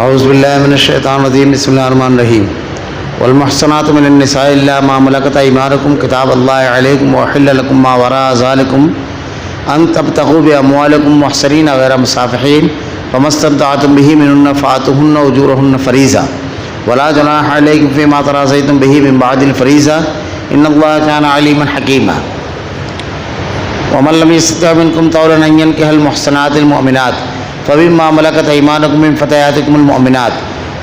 اعوذ باللہ من الشیطان الرجیم بسم اللہ الرحمن الرحیم والمحصنات من النساء الا ما ملكت ايمانكم كتاب الله عليكم وحل لكم ما وراء ذلكم ان تبتغوا باموالكم محصنين غير مسافحين فما استمتعتم به منهن فآتوهن اجورهن فريضة ولا جناح عليكم فيما تراضيتم به من بعد الفريضة ان الله كان عليما حكيما ومن لم يستطع منكم طولا ان ينكح المحصنات المؤمنات فبما ملكت ايمانكم من فتياتكم المؤمنات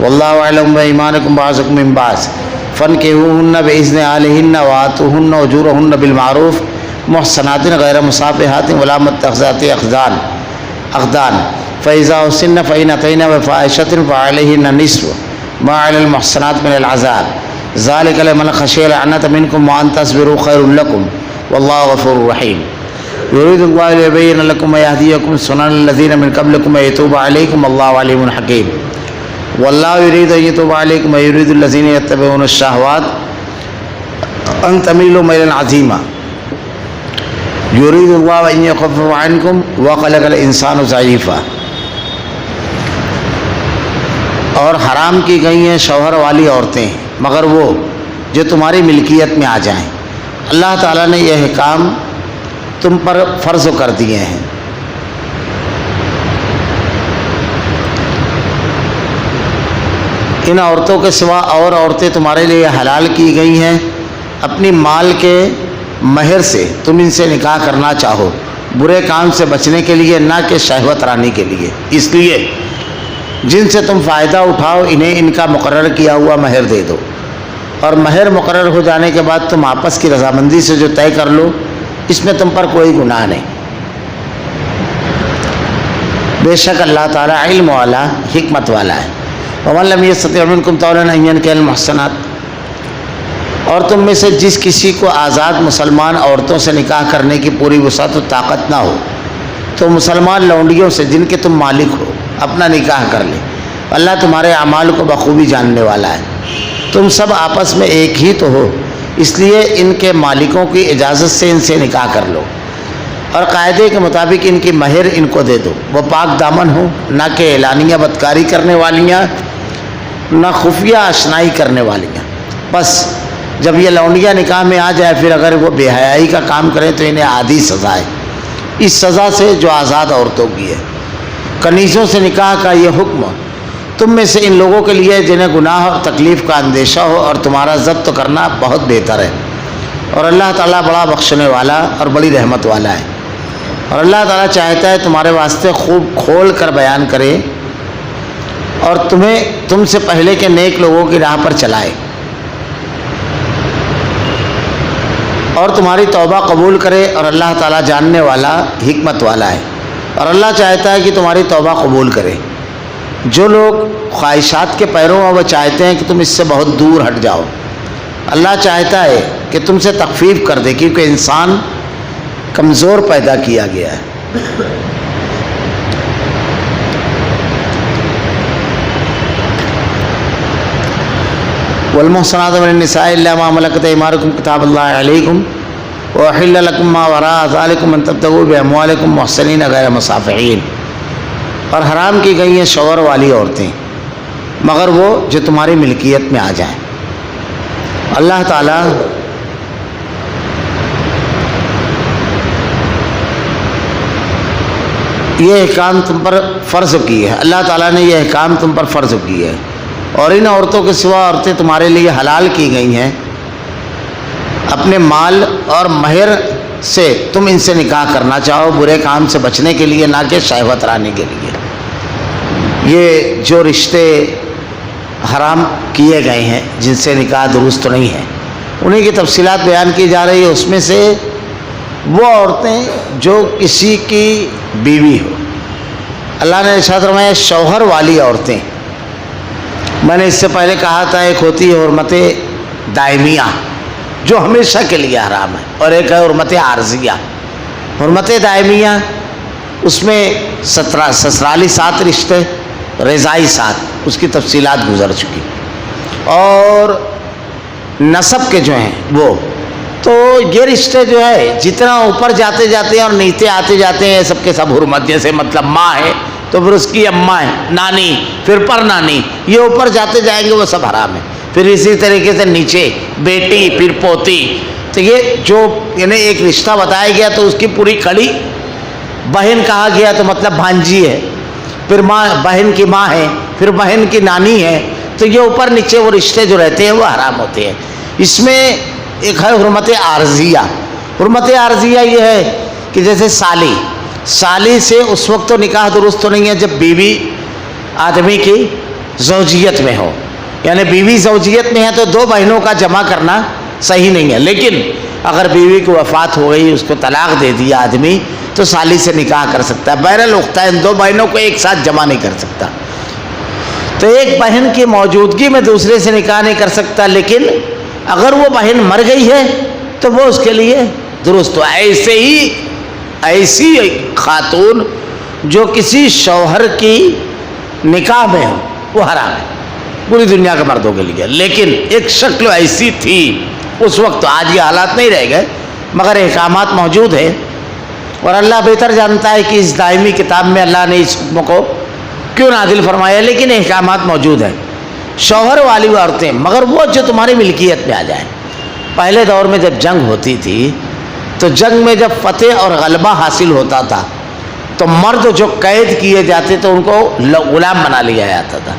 والله اعلم بايمانكم بعضكم من بعض فانكحوهن باذن اهلهن وآتوهن اجورهن بالمعروف محصنات غير مسافحات ولا متخذات اخدان فاذا احسن فان اتين بفاحشة فعليهن نصف ما على المحصنات من العذاب ذلك لمن خشي العنة منكم وان تصبروا خير لكم والله غفور رحيم يريد الله ليبين لكم ويهديكم سنن الذين من قبلكم ويتوب عليكم والله عليم حكيم والله يريد ان يتوب عليكم ويريد الذين يتبعون الشهوات ان تميلوا ميلا عظيما يريد الله ان يخفف عنكم وخلق الانسان ضعيفا. اور حرام کی گئی ہیں شوہر والی عورتیں مگر وہ جو تمہاری ملکیت میں آ جائیں. اللہ تعالیٰ نے یہ احکام تم پر فرض کر دیے ہیں. ان عورتوں کے سوا اور عورتیں تمہارے لیے حلال کی گئی ہیں اپنی مال کے مہر سے تم ان سے نکاح کرنا چاہو برے کام سے بچنے کے لیے نہ کہ شہوت رانی کے لیے. اس لیے جن سے تم فائدہ اٹھاؤ انہیں ان کا مقرر کیا ہوا مہر دے دو اور مہر مقرر ہو جانے کے بعد تم آپس کی رضامندی سے جو طے کر لو اس میں تم پر کوئی گناہ نہیں. بے شک اللہ تعالیٰ علم والا حکمت والا ہے. ومن لم يستطع منكم طولا ان ينكح المحصنات. اور تم میں سے جس کسی کو آزاد مسلمان عورتوں سے نکاح کرنے کی پوری وسعت و طاقت نہ ہو تو مسلمان لونڈیوں سے جن کے تم مالک ہو اپنا نکاح کر لے. اللہ تمہارے اعمال کو بخوبی جاننے والا ہے. تم سب آپس میں ایک ہی تو ہو اس لیے ان کے مالکوں کی اجازت سے ان سے نکاح کر لو اور قاعدے کے مطابق ان کی مہر ان کو دے دو. وہ پاک دامن ہو نہ کہ اعلانیہ بدکاری کرنے والیاں نہ خفیہ اشنائی کرنے والیاں. بس جب یہ لونڈیاں نکاح میں آ جائے پھر اگر وہ بے حیائی کا کام کریں تو انہیں عادی سزا ہے اس سزا سے جو آزاد عورتوں کی ہے. کنیزوں سے نکاح کا یہ حکم تم میں سے ان لوگوں کے لیے جنہیں گناہ اور تکلیف کا اندیشہ ہو اور تمہارا ضبط کرنا بہت بہتر ہے. اور اللہ تعالیٰ بڑا بخشنے والا اور بڑی رحمت والا ہے. اور اللہ تعالیٰ چاہتا ہے تمہارے واسطے خوب کھول کر بیان کرے اور تم سے پہلے کے نیک لوگوں کی راہ پر چلائے اور تمہاری توبہ قبول کرے. اور اللہ تعالیٰ جاننے والا حکمت والا ہے. اور اللہ چاہتا ہے کہ تمہاری توبہ قبول کرے. جو لوگ خواہشات کے پیروں ہیں وہ چاہتے ہیں کہ تم اس سے بہت دور ہٹ جاؤ. اللہ چاہتا ہے کہ تم سے تخفیف کر دے کیونکہ انسان کمزور پیدا کیا گیا ہے. والمحصنات من النساء الا ما ملكت ايمانكم كتاب الله عليكم وحل لكم ما وراء ذلكم ان تبتغوا باموالكم محصنين غير مسافحين. اور حرام کی گئی ہیں شوہر والی عورتیں مگر وہ جو تمہاری ملکیت میں آ جائیں. اللہ تعالیٰ یہ احکام تم پر فرض کی ہے. اللہ تعالیٰ نے یہ احکام تم پر فرض کی ہے. اور ان عورتوں کے سوا عورتیں تمہارے لیے حلال کی گئی ہیں اپنے مال اور مہر سے تم ان سے نکاح کرنا چاہو برے کام سے بچنے کے لیے نہ کہ شہوت رانے کے لیے. یہ جو رشتے حرام کیے گئے ہیں جن سے نکاح درست نہیں ہے انہیں کی تفصیلات بیان کی جا رہی ہے. اس میں سے وہ عورتیں جو کسی کی بیوی ہو. اللہ نے ارشاد فرمایا شوہر والی عورتیں. میں نے اس سے پہلے کہا تھا ایک ہوتی ہے حرمت دائمیہ جو ہمیشہ کے لیے حرام ہے اور ایک ہے حرمت عارضیہ. حرمت دائمیہ اس میں سسرالی 7 رشتے رضائی 7 اس کی تفصیلات گزر چکی اور نسب کے جو ہیں وہ تو یہ رشتے جو ہے جتنا اوپر جاتے جاتے ہیں اور نیچے آتے جاتے ہیں سب کے سب حرمت. جیسے مطلب ماں ہے تو پھر اس کی اماں ہے، نانی، پھر پر نانی، یہ اوپر جاتے جائیں گے وہ سب حرام ہے. پھر اسی طریقے سے نیچے بیٹی، پھر پوتی. تو یہ جو یعنی ایک رشتہ بتایا گیا تو اس کی پوری کڑی. بہن کہا گیا تو مطلب بھانجی ہے، پھر ماں، بہن کی ماں ہے، پھر بہن کی نانی ہے. تو یہ اوپر نیچے وہ رشتے جو رہتے ہیں وہ حرام ہوتے ہیں. اس میں ایک ہے حرمت عارضیہ. حرمت عارضیہ یہ ہے کہ جیسے سالی سے اس وقت تو نکاح درست تو نہیں ہے جب بیوی آدمی کی زوجیت میں ہو. یعنی بیوی زوجیت میں ہے تو دو بہنوں کا جمع کرنا صحیح نہیں ہے. لیکن اگر بیوی کی وفات ہو گئی، اس کو طلاق دے دیا آدمی، تو سالی سے نکاح کر سکتا ہے. بہرحال اختین دو بہنوں کو ایک ساتھ جمع نہیں کر سکتا. تو ایک بہن کی موجودگی میں دوسرے سے نکاح نہیں کر سکتا، لیکن اگر وہ بہن مر گئی ہے تو وہ اس کے لیے درست ہو. ایسے ہی ایسی خاتون جو کسی شوہر کی نکاح میں ہو وہ حرام ہے پوری دنیا کے مردوں کے لیے. لیکن ایک شکل ایسی تھی اس وقت، آج یہ حالات نہیں رہ گئے، مگر احکامات موجود ہیں. اور اللہ بہتر جانتا ہے کہ اس دائمی کتاب میں اللہ نے اس حکم کو کیوں نازل فرمایا، لیکن احکامات موجود ہیں. شوہر والی عورتیں، مگر وہ جو تمہاری ملکیت میں آ جائیں. پہلے دور میں جب جنگ ہوتی تھی تو جنگ میں جب فتح اور غلبہ حاصل ہوتا تھا تو مرد جو قید کیے جاتے تھے ان کو غلام بنا لیا جاتا تھا،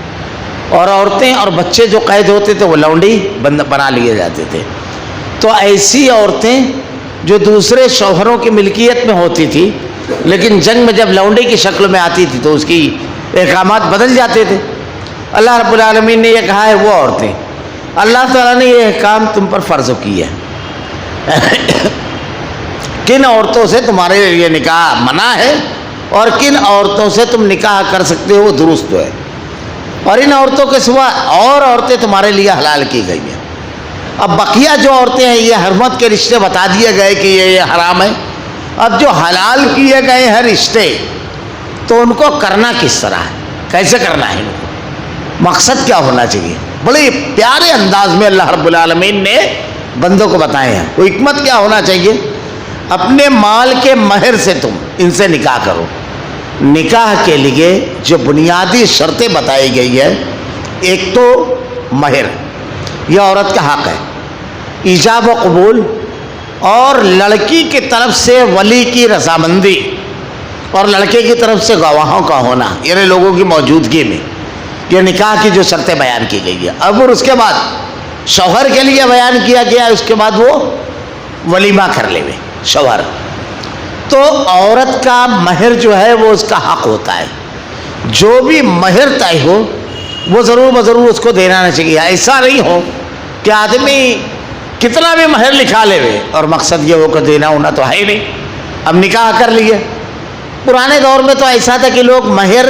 اور عورتیں اور بچے جو قید ہوتے تھے وہ لونڈی بنا لیے جاتے تھے. تو ایسی عورتیں جو دوسرے شوہروں کی ملکیت میں ہوتی تھی لیکن جنگ میں جب لونڈی کی شکل میں آتی تھی تو اس کی احکامات بدل جاتے تھے. اللہ رب العالمین نے یہ کہا ہے وہ عورتیں، اللہ تعالیٰ نے یہ احکام تم پر فرض کی ہے. کن عورتوں سے تمہارے لیے نکاح منع ہے اور کن عورتوں سے تم نکاح کر سکتے ہو وہ درست ہے، اور ان عورتوں کے سوا اور عورتیں تمہارے لیے حلال کی گئی ہیں. اب بقیہ جو عورتیں ہیں یہ حرمت کے رشتے بتا دیے گئے کہ یہ حرام ہے. اب جو حلال کیے گئے ہیں رشتے تو ان کو کرنا کس طرح ہے، کیسے کرنا ہے، ان کو مقصد کیا ہونا چاہیے. بڑے پیارے انداز میں اللہ رب العالمین نے بندوں کو بتائے ہیں. وہ حکمت کیا ہونا چاہیے، اپنے مال کے مہر سے تم ان سے نکاح کرو. نکاح کے لیے جو بنیادی شرطیں بتائی گئی ہے، ایک تو مہر، یہ عورت کا حق ہے، ایجاب و قبول، اور لڑکی کی طرف سے ولی کی رضامندی اور لڑکے کی طرف سے گواہوں کا ہونا، یعنی لوگوں کی موجودگی میں یہ نکاح کی جو شرطیں بیان کی گئی ہے. اب اور اس کے بعد شوہر کے لیے بیان کیا گیا ہے، اس کے بعد وہ ولیمہ کر لے گے شوہر. تو عورت کا مہر جو ہے وہ اس کا حق ہوتا ہے. جو بھی مہر طے ہو وہ ضرور بضرور اس کو دینا نہ چاہیے. ایسا نہیں ہو کہ آدمی کتنا بھی مہر لکھا لے وے اور مقصد یہ ہو کہ دینا ہونا تو ہے ہی نہیں. اب نکاح کر لیے. پرانے دور میں تو ایسا تھا کہ لوگ مہر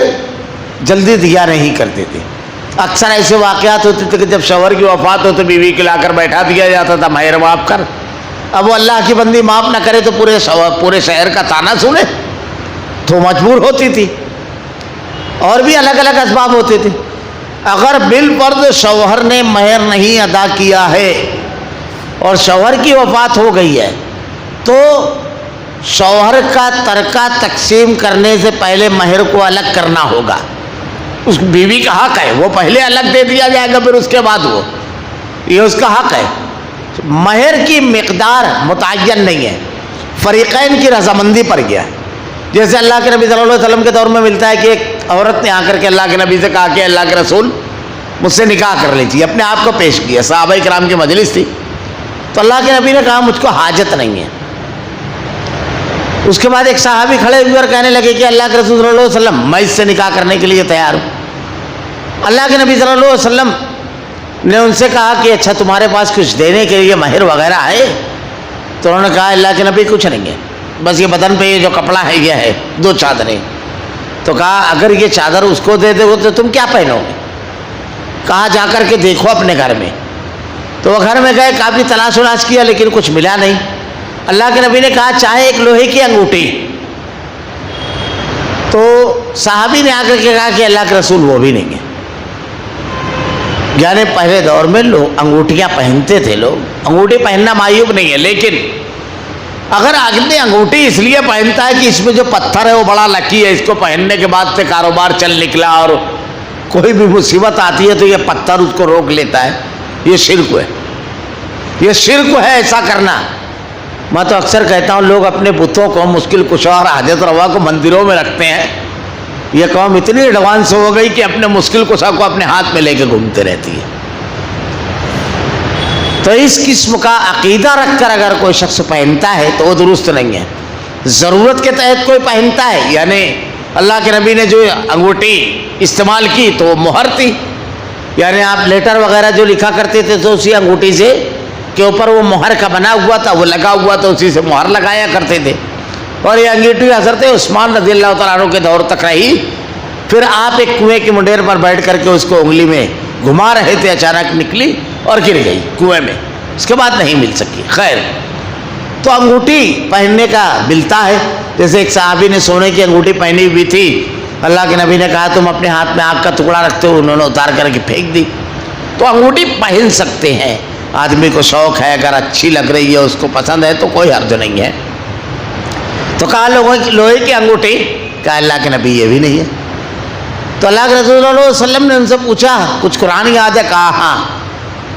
جلدی دیا نہیں کرتے تھے. اکثر ایسے واقعات ہوتے تھے کہ جب شوہر کی وفات ہو تو بیوی کو لا کر بیٹھا دیا جاتا تھا، مہر معاف کر. اب وہ اللہ کی بندی معاف نہ کرے تو پورے شہر کا تانا سنے تو مجبور ہوتی تھی. اور بھی الگ الگ اسباب ہوتے تھے. اگر بالفرض شوہر نے مہر نہیں ادا کیا ہے اور شوہر کی وفات ہو گئی ہے تو شوہر کا ترکہ تقسیم کرنے سے پہلے مہر کو الگ کرنا ہوگا. اس بیوی کا حق ہے، وہ پہلے الگ دے دیا جائے گا، پھر اس کے بعد وہ، یہ اس کا حق ہے. مہر کی مقدار متعین نہیں ہے، فریقین کی رضامندی پر گیا ہے. جیسے اللہ کے نبی صلی اللہ علیہ وسلم کے دور میں ملتا ہے کہ ایک عورت نے آ کر کے اللہ کے نبی سے کہا کہ اللہ کے رسول مجھ سے نکاح کر لیجیے، اپنے آپ کو پیش کیا. صحابہ کرام کی مجلس تھی تو اللہ کے نبی نے کہا مجھ کو حاجت نہیں ہے. اس کے بعد ایک صحابی کھڑے ہوئے اور کہنے لگے کہ اللہ کے رسول صلی اللہ علیہ وسلم میں اس سے نکاح کرنے کے لیے تیار ہوں. اللہ کے نبی صلی اللہ علیہ وسلم نے ان سے کہا کہ اچھا تمہارے پاس کچھ دینے کے لیے مہر وغیرہ ہے؟ تو انہوں نے کہا اللہ کے نبی کچھ نہیں ہے، بس یہ بدن پہ یہ جو کپڑا ہے یہ ہے، 2 چادریں. تو کہا اگر یہ چادر اس کو دے دو تو تم کیا پہنو گے؟ کہا جا کر کے دیکھو اپنے گھر میں. تو وہ گھر میں گئے، کافی تلاش ولاش کیا لیکن کچھ ملا نہیں. اللہ کے نبی نے کہا چاہے ایک لوہے کی انگوٹھی. تو صحابی نے آ کر کے کہا کہ اللہ کے رسول وہ بھی نہیں ہے. یعنی پہلے دور میں لوگ انگوٹھیاں پہنتے تھے. لوگ انگوٹھی پہننا معیوب نہیں ہے، لیکن اگر آدمی انگوٹھی اس لیے پہنتا ہے کہ اس میں جو پتھر ہے وہ بڑا لکی ہے، اس کو پہننے کے بعد سے کاروبار چل نکلا اور کوئی بھی مصیبت آتی ہے تو یہ پتھر اس کو روک لیتا ہے، یہ شرک ہے، یہ شرک ہے ایسا کرنا۔ میں تو اکثر کہتا ہوں لوگ اپنے بتوں کو، مشکل کشا اور حاجت روا کو مندروں میں رکھتے ہیں۔ یہ قوم اتنی ایڈوانس ہو گئی کہ اپنے مشکل کشا کو اپنے ہاتھ میں لے کے گھومتے رہتی ہے۔ تو اس قسم کا عقیدہ رکھ کر اگر کوئی شخص پہنتا ہے تو وہ درست نہیں ہے۔ ضرورت کے تحت کوئی پہنتا ہے، یعنی اللہ کے نبی نے جو انگوٹھی استعمال کی تو وہ مہر تھی، یعنی آپ لیٹر وغیرہ جو لکھا کرتے تھے تو اسی انگوٹھی سے کے اوپر وہ مہر کا بنا ہوا تھا، وہ لگا ہوا تھا، اسی سے مہر لگایا کرتے تھے۔ اور یہ انگوٹھی حضرت عثمان رضی اللہ تعالیٰ عنہ کے دور تک رہی۔ پھر آپ ایک کنویں کی منڈیر پر بیٹھ کر کے اس کو انگلی میں گھما رہے تھے، اچانک نکلی اور گر گئی کنویں میں، اس کے بعد نہیں مل سکی۔ خیر، تو انگوٹھی پہننے کا ملتا ہے۔ جیسے ایک صحابی نے سونے کی انگوٹھی پہنی ہوئی تھی، اللہ کے نبی نے کہا تم اپنے ہاتھ میں آگ کا ٹکڑا رکھتے ہو، انہوں نے اتار کر کے پھینک دی۔ تو انگوٹھی پہن سکتے ہیں، آدمی کو شوق ہے، اگر اچھی لگ رہی ہے، اس کو پسند ہے تو کوئی حرج نہیں ہے۔ تو کہا لوہے کی انگوٹھی، کہا اللہ کے نبی یہ بھی نہیں ہے۔ تو اللہ کے رسول صلی اللہ علیہ وسلم نے ان سے پوچھا کچھ قرآن یاد ہے؟ کہا ہاں۔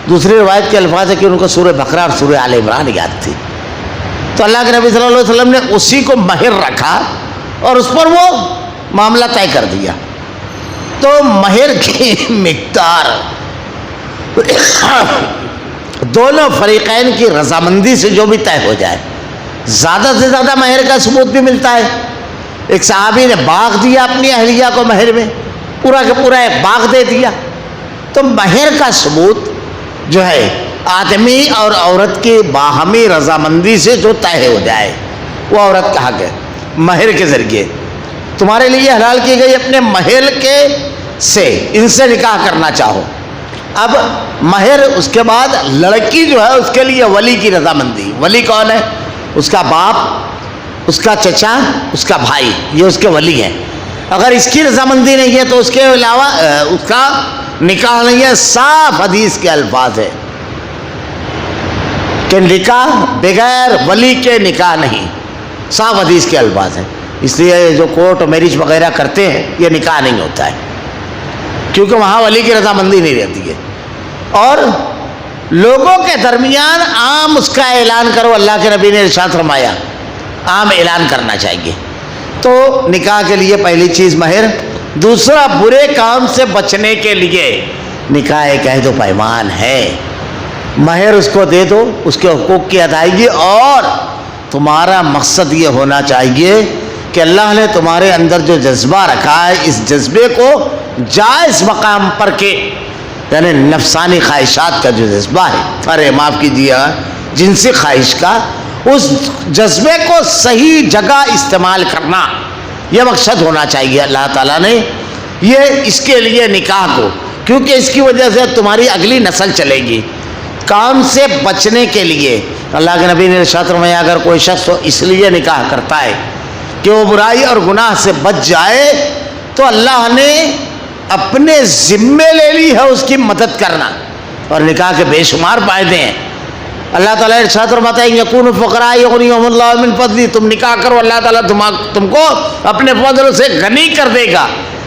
دوسری روایت کے الفاظ ہے کہ ان کو سورہ بقرہ اور سورہ آل عمران یاد تھی۔ تو اللہ کے نبی صلی اللہ علیہ وسلم نے اسی کو مہر رکھا اور اس پر وہ معاملہ طے کر دیا۔ تو مہر کی مقدار دونوں فریقین کی رضامندی سے جو بھی طے ہو جائے، زیادہ سے زیادہ مہر کا ثبوت بھی ملتا ہے۔ ایک صحابی نے باغ دیا اپنی اہلیہ کو مہر میں، پورا کا پورا ایک باغ دے دیا۔ تو مہر کا ثبوت جو ہے آدمی اور عورت کی باہمی رضامندی سے جو طے ہو جائے وہ عورت کا حق ہے۔ مہر کے ذریعے تمہارے لیے حلال کی گئی اپنے مہر کے سے ان سے نکاح کرنا چاہو۔ اب مہر، اس کے بعد لڑکی جو ہے اس کے لیے ولی کی رضامندی۔ ولی کون ہے؟ اس کا باپ، اس کا چچا، اس کا بھائی، یہ اس کے ولی ہیں۔ اگر اس کی رضامندی نہیں ہے تو اس کے علاوہ اس کا نکاح نہیں ہے۔ صاف حدیث کے الفاظ ہے کہ نکاح بغیر ولی کے نکاح نہیں، صاف حدیث کے الفاظ ہیں۔ اس لیے جو کورٹ میرج وغیرہ کرتے ہیں یہ نکاح نہیں ہوتا ہے، کیونکہ وہاں ولی کی رضامندی نہیں رہتی ہے۔ اور لوگوں کے درمیان عام اس کا اعلان کرو، اللہ کے نبی نے ارشاد فرمایا عام اعلان کرنا چاہیے۔ تو نکاح کے لیے پہلی چیز مہر، دوسرا برے کام سے بچنے کے لیے نکاح ایک عہد و پیمان ہے۔ مہر اس کو دے دو، اس کے حقوق کی ادائیگی، اور تمہارا مقصد یہ ہونا چاہیے کہ اللہ نے تمہارے اندر جو جذبہ رکھا ہے اس جذبے کو جائز مقام پر کے، یعنی نفسانی خواہشات کا جو جذبہ ہے، ارے معاف کیجیے جنسی خواہش کا، اس جذبے کو صحیح جگہ استعمال کرنا یہ مقصد ہونا چاہیے۔ اللہ تعالیٰ نے یہ اس کے لیے نکاح کو، کیونکہ اس کی وجہ سے تمہاری اگلی نسل چلے گی۔ کام سے بچنے کے لیے اللہ کے نبی نے ارشاد فرمایا اگر کوئی شخص اس لیے نکاح کرتا ہے کہ وہ برائی اور گناہ سے بچ جائے تو اللہ نے اپنے ذمے لے لی ہے اس کی مدد کرنا، اور نکاح کے بے شمار فائدے ہیں۔ اللہ تعالیٰ ارشاد فرماتا ہے یکونوا فقراء یغنیہم اللہ من فضلہ، تم نکاح کرو اللہ تعالیٰ تم کو اپنے فضل سے غنی کر دے گا۔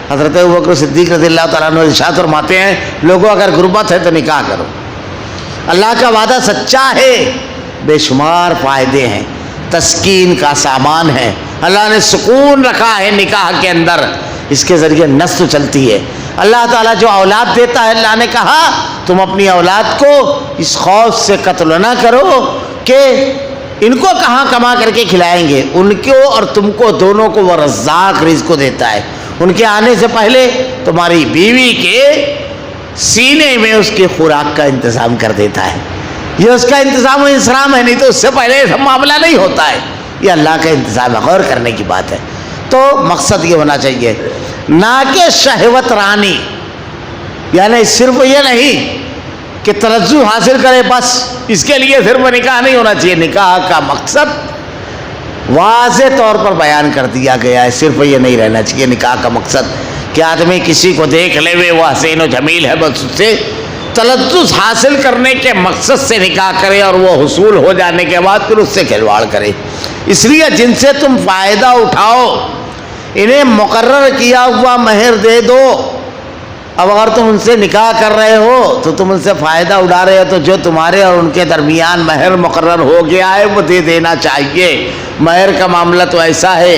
حضرت ابوبکر صدیق رضی اللہ تعالیٰ عنہ ارشاد فرماتے ہیں لوگوں اگر غربت ہے تو نکاح کرو، اللہ کا وعدہ سچا ہے، بے شمار فائدے ہیں، تسکین کا سامان ہے، اللہ نے سکون رکھا ہے نکاح کے اندر، اس کے ذریعے نسل چلتی ہے۔ اللہ تعالیٰ جو اولاد دیتا ہے، اللہ نے کہا تم اپنی اولاد کو اس خوف سے قتل نہ کرو کہ ان کو کہاں کما کر کے کھلائیں گے، ان کو اور تم کو دونوں کو وہ رزاق رزق کو دیتا ہے، ان کے آنے سے پہلے تمہاری بیوی کے سینے میں اس کی خوراک کا انتظام کر دیتا ہے۔ یہ اس کا انتظام و انصرام ہے، نہیں تو اس سے پہلے یہ معاملہ نہیں ہوتا ہے، یہ اللہ کا انتظام ہے، غور کرنے کی بات ہے۔ تو مقصد یہ ہونا چاہیے نہ کہ شہوت رانی، یعنی صرف یہ نہیں کہ تلذذ حاصل کرے بس، اس کے لیے صرف نکاح نہیں ہونا چاہیے۔ نکاح کا مقصد واضح طور پر بیان کر دیا گیا ہے، صرف یہ نہیں رہنا چاہیے نکاح کا مقصد کہ آدمی کسی کو دیکھ لے وہ حسین و جمیل ہے بس اس سے تلذذ حاصل کرنے کے مقصد سے نکاح کرے اور وہ حصول ہو جانے کے بعد پھر اس سے کھلواڑ کرے. اس لیے جن سے تم فائدہ اٹھاؤ انہیں مقرر کیا ہوا مہر دے دو. اب اگر تم ان سے نکاح کر رہے ہو تو تم ان سے فائدہ اٹھا رہے ہو تو جو تمہارے اور ان کے درمیان مہر مقرر ہو گیا ہے وہ دے دینا چاہیے. مہر کا معاملہ تو ایسا ہے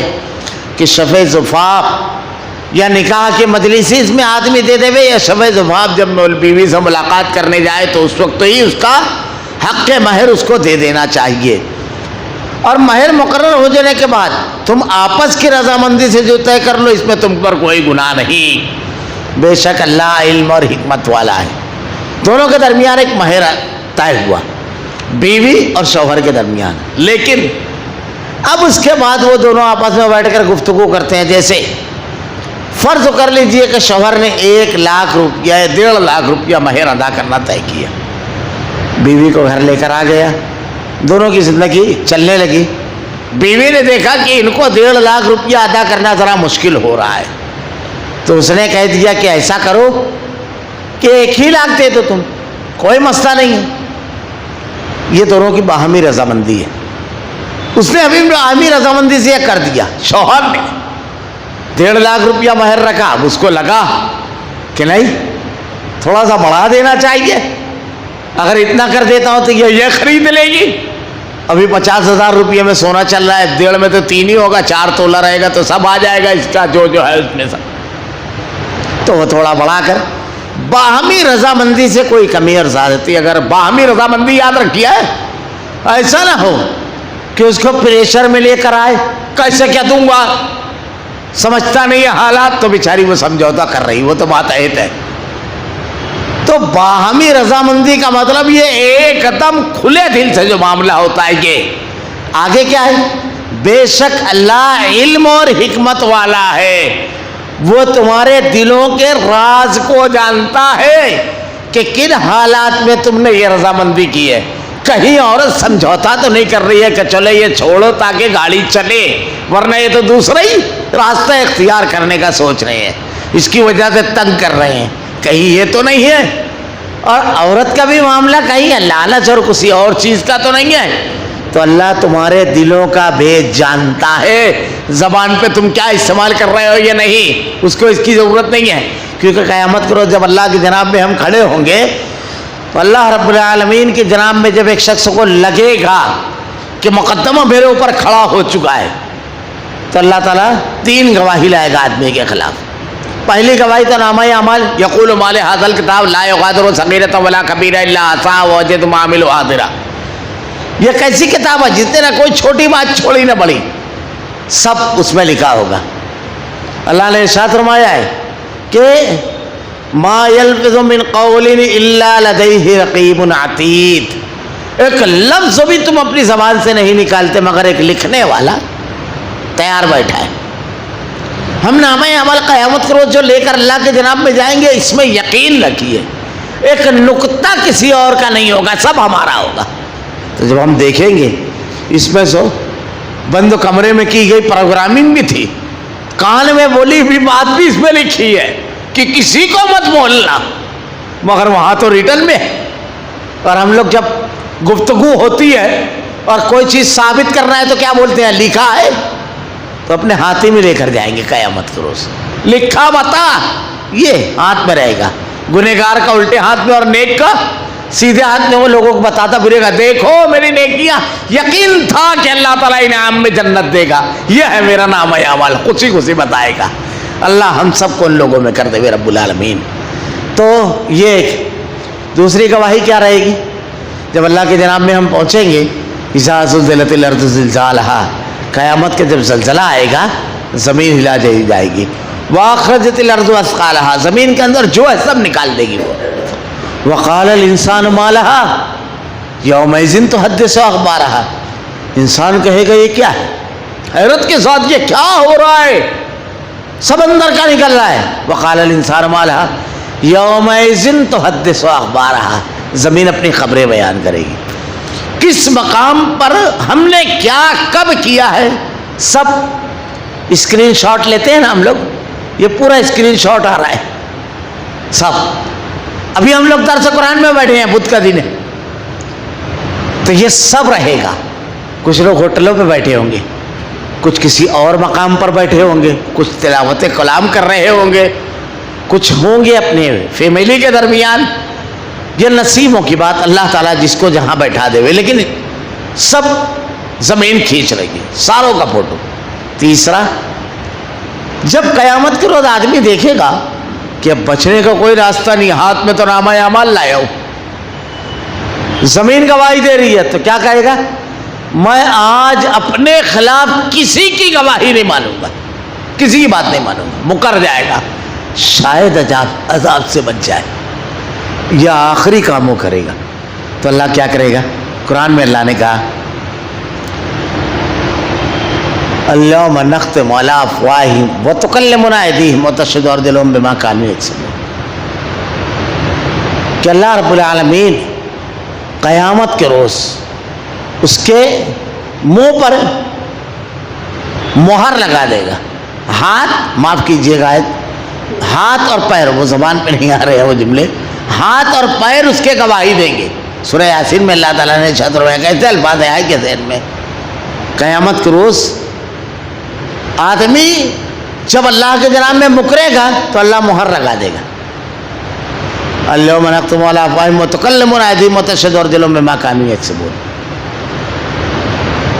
کہ شفع زفاف یا نکاح کے مجلس اس میں آدمی دے دے یا شفع زفاف جب بیوی سے ملاقات کرنے جائے تو اس وقت ہی اس کا حق مہر اس کو دے دینا چاہیے. اور مہر مقرر ہو جانے کے بعد تم آپس کی رضامندی سے جو طے کر لو اس میں تم پر کوئی گناہ نہیں. بے شک اللہ علم اور حکمت والا ہے. دونوں کے درمیان ایک مہر طے ہوا بیوی اور شوہر کے درمیان. لیکن اب اس کے بعد وہ دونوں آپس میں بیٹھ کر گفتگو کرتے ہیں. جیسے فرض کر لیجئے کہ شوہر نے 1,00,000 روپیہ 1.5 لاکھ روپیہ مہر ادا کرنا طے کیا. بیوی کو گھر لے کر آ گیا. دونوں کی زندگی چلنے لگی. بیوی نے دیکھا کہ ان کو 1.5 لاکھ روپیہ ادا کرنا ذرا مشکل ہو رہا ہے تو اس نے کہہ دیا کہ ایسا کرو کہ 1 لاکھ دے دو تم, کوئی مسئلہ نہیں ہے. یہ دونوں کی باہمی رضامندی ہے. اس نے ابھی باہمی رضامندی سے یہ کر دیا. شوہر نے 1.5 لاکھ روپیہ مہر رکھا. اب اس کو لگا کہ نہیں تھوڑا سا بڑھا دینا چاہیے, اگر اتنا کر دیتا ہوں تو یہ خرید لے گی. ابھی 50,000 روپیے میں سونا چل رہا ہے, 1.5 میں تو 3 ہی ہوگا, 4 تولہ رہے گا تو سب آ جائے گا اس کا جو ہے اس میں سب. تو وہ تھوڑا بڑھا کر باہمی رضامندی سے کوئی کمی اور زیادتی, اگر باہمی رضامندی یاد رکھیے ایسا نہ ہو کہ اس کو پریشر میں لے کر آئے کیسے کیا دوں گا, سمجھتا نہیں ہے حالات تو بیچاری وہ سمجھوتا کر رہی, وہ تو بات ہے. تو باہمی رضامندی کا مطلب یہ ایک دم کھلے دل سے جو معاملہ ہوتا ہے. یہ آگے کیا ہے, بے شک اللہ علم اور حکمت والا ہے, وہ تمہارے دلوں کے راز کو جانتا ہے کہ کن حالات میں تم نے یہ رضامندی کی ہے. کہیں عورت سمجھوتا تو نہیں کر رہی ہے کہ چلے یہ چھوڑو تاکہ گاڑی چلے, ورنہ یہ تو دوسرا ہی راستہ اختیار کرنے کا سوچ رہے ہیں, اس کی وجہ سے تنگ کر رہے ہیں. کہیں یہ تو نہیں ہے. اور عورت کا بھی معاملہ کہیں لالچ اور کسی اور چیز کا تو نہیں ہے. تو اللہ تمہارے دلوں کا بھید جانتا ہے. زبان پہ تم کیا استعمال کر رہے ہو یہ نہیں, اس کو اس کی ضرورت نہیں ہے. کیونکہ قیامت کرو جب اللہ کی جناب میں ہم کھڑے ہوں گے تو اللہ رب العالمین کی جناب میں جب ایک شخص کو لگے گا کہ مقدمہ میرے اوپر کھڑا ہو چکا ہے تو اللہ تعالیٰ 3 گواہی لائے گا آدمی کے خلاف. پہلی گواہی تو نامہ اعمال یقول مال ھذا الکتاب لا یغادر صغیرۃ ولا کبیرۃ الا احصاها ووجدوا ما عملوا حاضرا. یہ کیسی کتاب ہے جس نے کوئی چھوٹی بات چھوڑی نہ بڑی, سب اس میں لکھا ہوگا. اللہ نے ارشاد فرمایا ہے کہ ما یلفظ من قول الا لدیہ رقیب عتید. ایک لفظ بھی تم اپنی زبان سے نہیں نکالتے مگر ایک لکھنے والا تیار بیٹھا ہے. ہم نامہ عمل قیامت کرو جو لے کر اللہ کے جناب میں جائیں گے, اس میں یقین رکھیے ایک نقطہ کسی اور کا نہیں ہوگا, سب ہمارا ہوگا. تو جب ہم دیکھیں گے اس میں سو بند کمرے میں کی گئی پروگرامنگ بھی تھی, کان میں بولی بھی بات بھی اس میں لکھی ہے کہ کسی کو مت بولنا, مگر وہاں تو ریٹن میں ہے. اور ہم لوگ جب گفتگو ہوتی ہے اور کوئی چیز ثابت کرنا ہے تو کیا بولتے ہیں, لکھا ہے. تو اپنے ہاتھی میں لے کر جائیں گے قیامت کے روز, لکھا بتا یہ ہاتھ میں رہے گا. گنہگار کا الٹے ہاتھ میں اور نیک کا سیدھے ہاتھ میں. وہ لوگوں کو بتاتا پھرے گا دیکھو میری نیکیاں, یقین تھا کہ اللہ تعالیٰ انعام میں جنت دے گا, یہ ہے میرا نام اعمال, خوشی خوشی بتائے گا. اللہ ہم سب کو ان لوگوں میں کر دے گے رب العالمین. تو یہ ایک دوسری گواہی کیا رہے گی جب اللہ کے جناب میں ہم پہنچیں گے. اذا زلزلت الارض زلزالہا, قیامت کے جب زلزلہ آئے گا زمین ہلا جائے گی. واخرجت الارض اثقالہا, زمین کے اندر جو ہے سب نکال دے گی وہ. وقال الانسان ما لها یومئذ تحدث اخبارہا, انسان کہے گا یہ کیا ہے, حیرت کے ساتھ یہ کیا ہو رہا ہے, سب اندر کا نکل رہا ہے. وقال الانسان ما لها یومئذ تحدث اخبارہا, زمین اپنی خبریں بیان کرے گی. کس مقام پر ہم نے کیا کب کیا ہے سب اسکرین شاٹ لیتے ہیں نا ہم لوگ, یہ پورا اسکرین شاٹ آ رہا ہے سب. ابھی ہم لوگ درس قرآن میں بیٹھے ہیں، بدھ کا دن ہے، تو یہ سب رہے گا. کچھ لوگ ہوٹلوں پہ بیٹھے ہوں گے، کچھ کسی اور مقام پر بیٹھے ہوں گے، کچھ تلاوت کلام کر رہے ہوں گے، کچھ ہوں گے اپنے فیملی کے درمیان. یہ نصیبوں کی بات، اللہ تعالیٰ جس کو جہاں بیٹھا دے. لیکن سب زمین کھینچ رہی ہے، ساروں کا فوٹو. تیسرا، جب قیامت کے روز آدمی دیکھے گا کہ اب بچنے کا کوئی راستہ نہیں، ہاتھ میں تو نامہ اعمال لایا ہوں، زمین گواہی دے رہی ہے، تو کیا کہے گا؟ میں آج اپنے خلاف کسی کی گواہی نہیں مانوں گا، کسی کی بات نہیں مانوں گا. مکر جائے گا، شاید عذاب سے بچ جائے، یا آخری کاموں کرے گا. تو اللہ کیا کرے گا؟ قرآن میں اللہ نے کہا اليوم نختم علی افواہہم وتکلمنا ایدیہم وتشہد ارجلہم بما کانوا یکسبون. کہ اللہ رب العالمین قیامت کے روز اس کے منہ پر مہر لگا دے گا. ہاتھ، معاف کیجیے گا، ہاتھ اور پیر، وہ زبان پہ نہیں آ رہے ہیں وہ جملے، ہاتھ اور پیر اس کے گواہی دیں گے. سورہ یاسین میں اللہ تعالیٰ نے ارشاد فرمایا، کیسے الفاظ آئے کہ ذہن میں، قیامت کے روز آدمی جب اللہ کے جناب میں مکرے گا تو اللہ مہر لگا دے گا. اليوم نختم علی افواہہم وتکلمنا ایدیہم وتشہد ارجلہم بما کانوا یکسبون.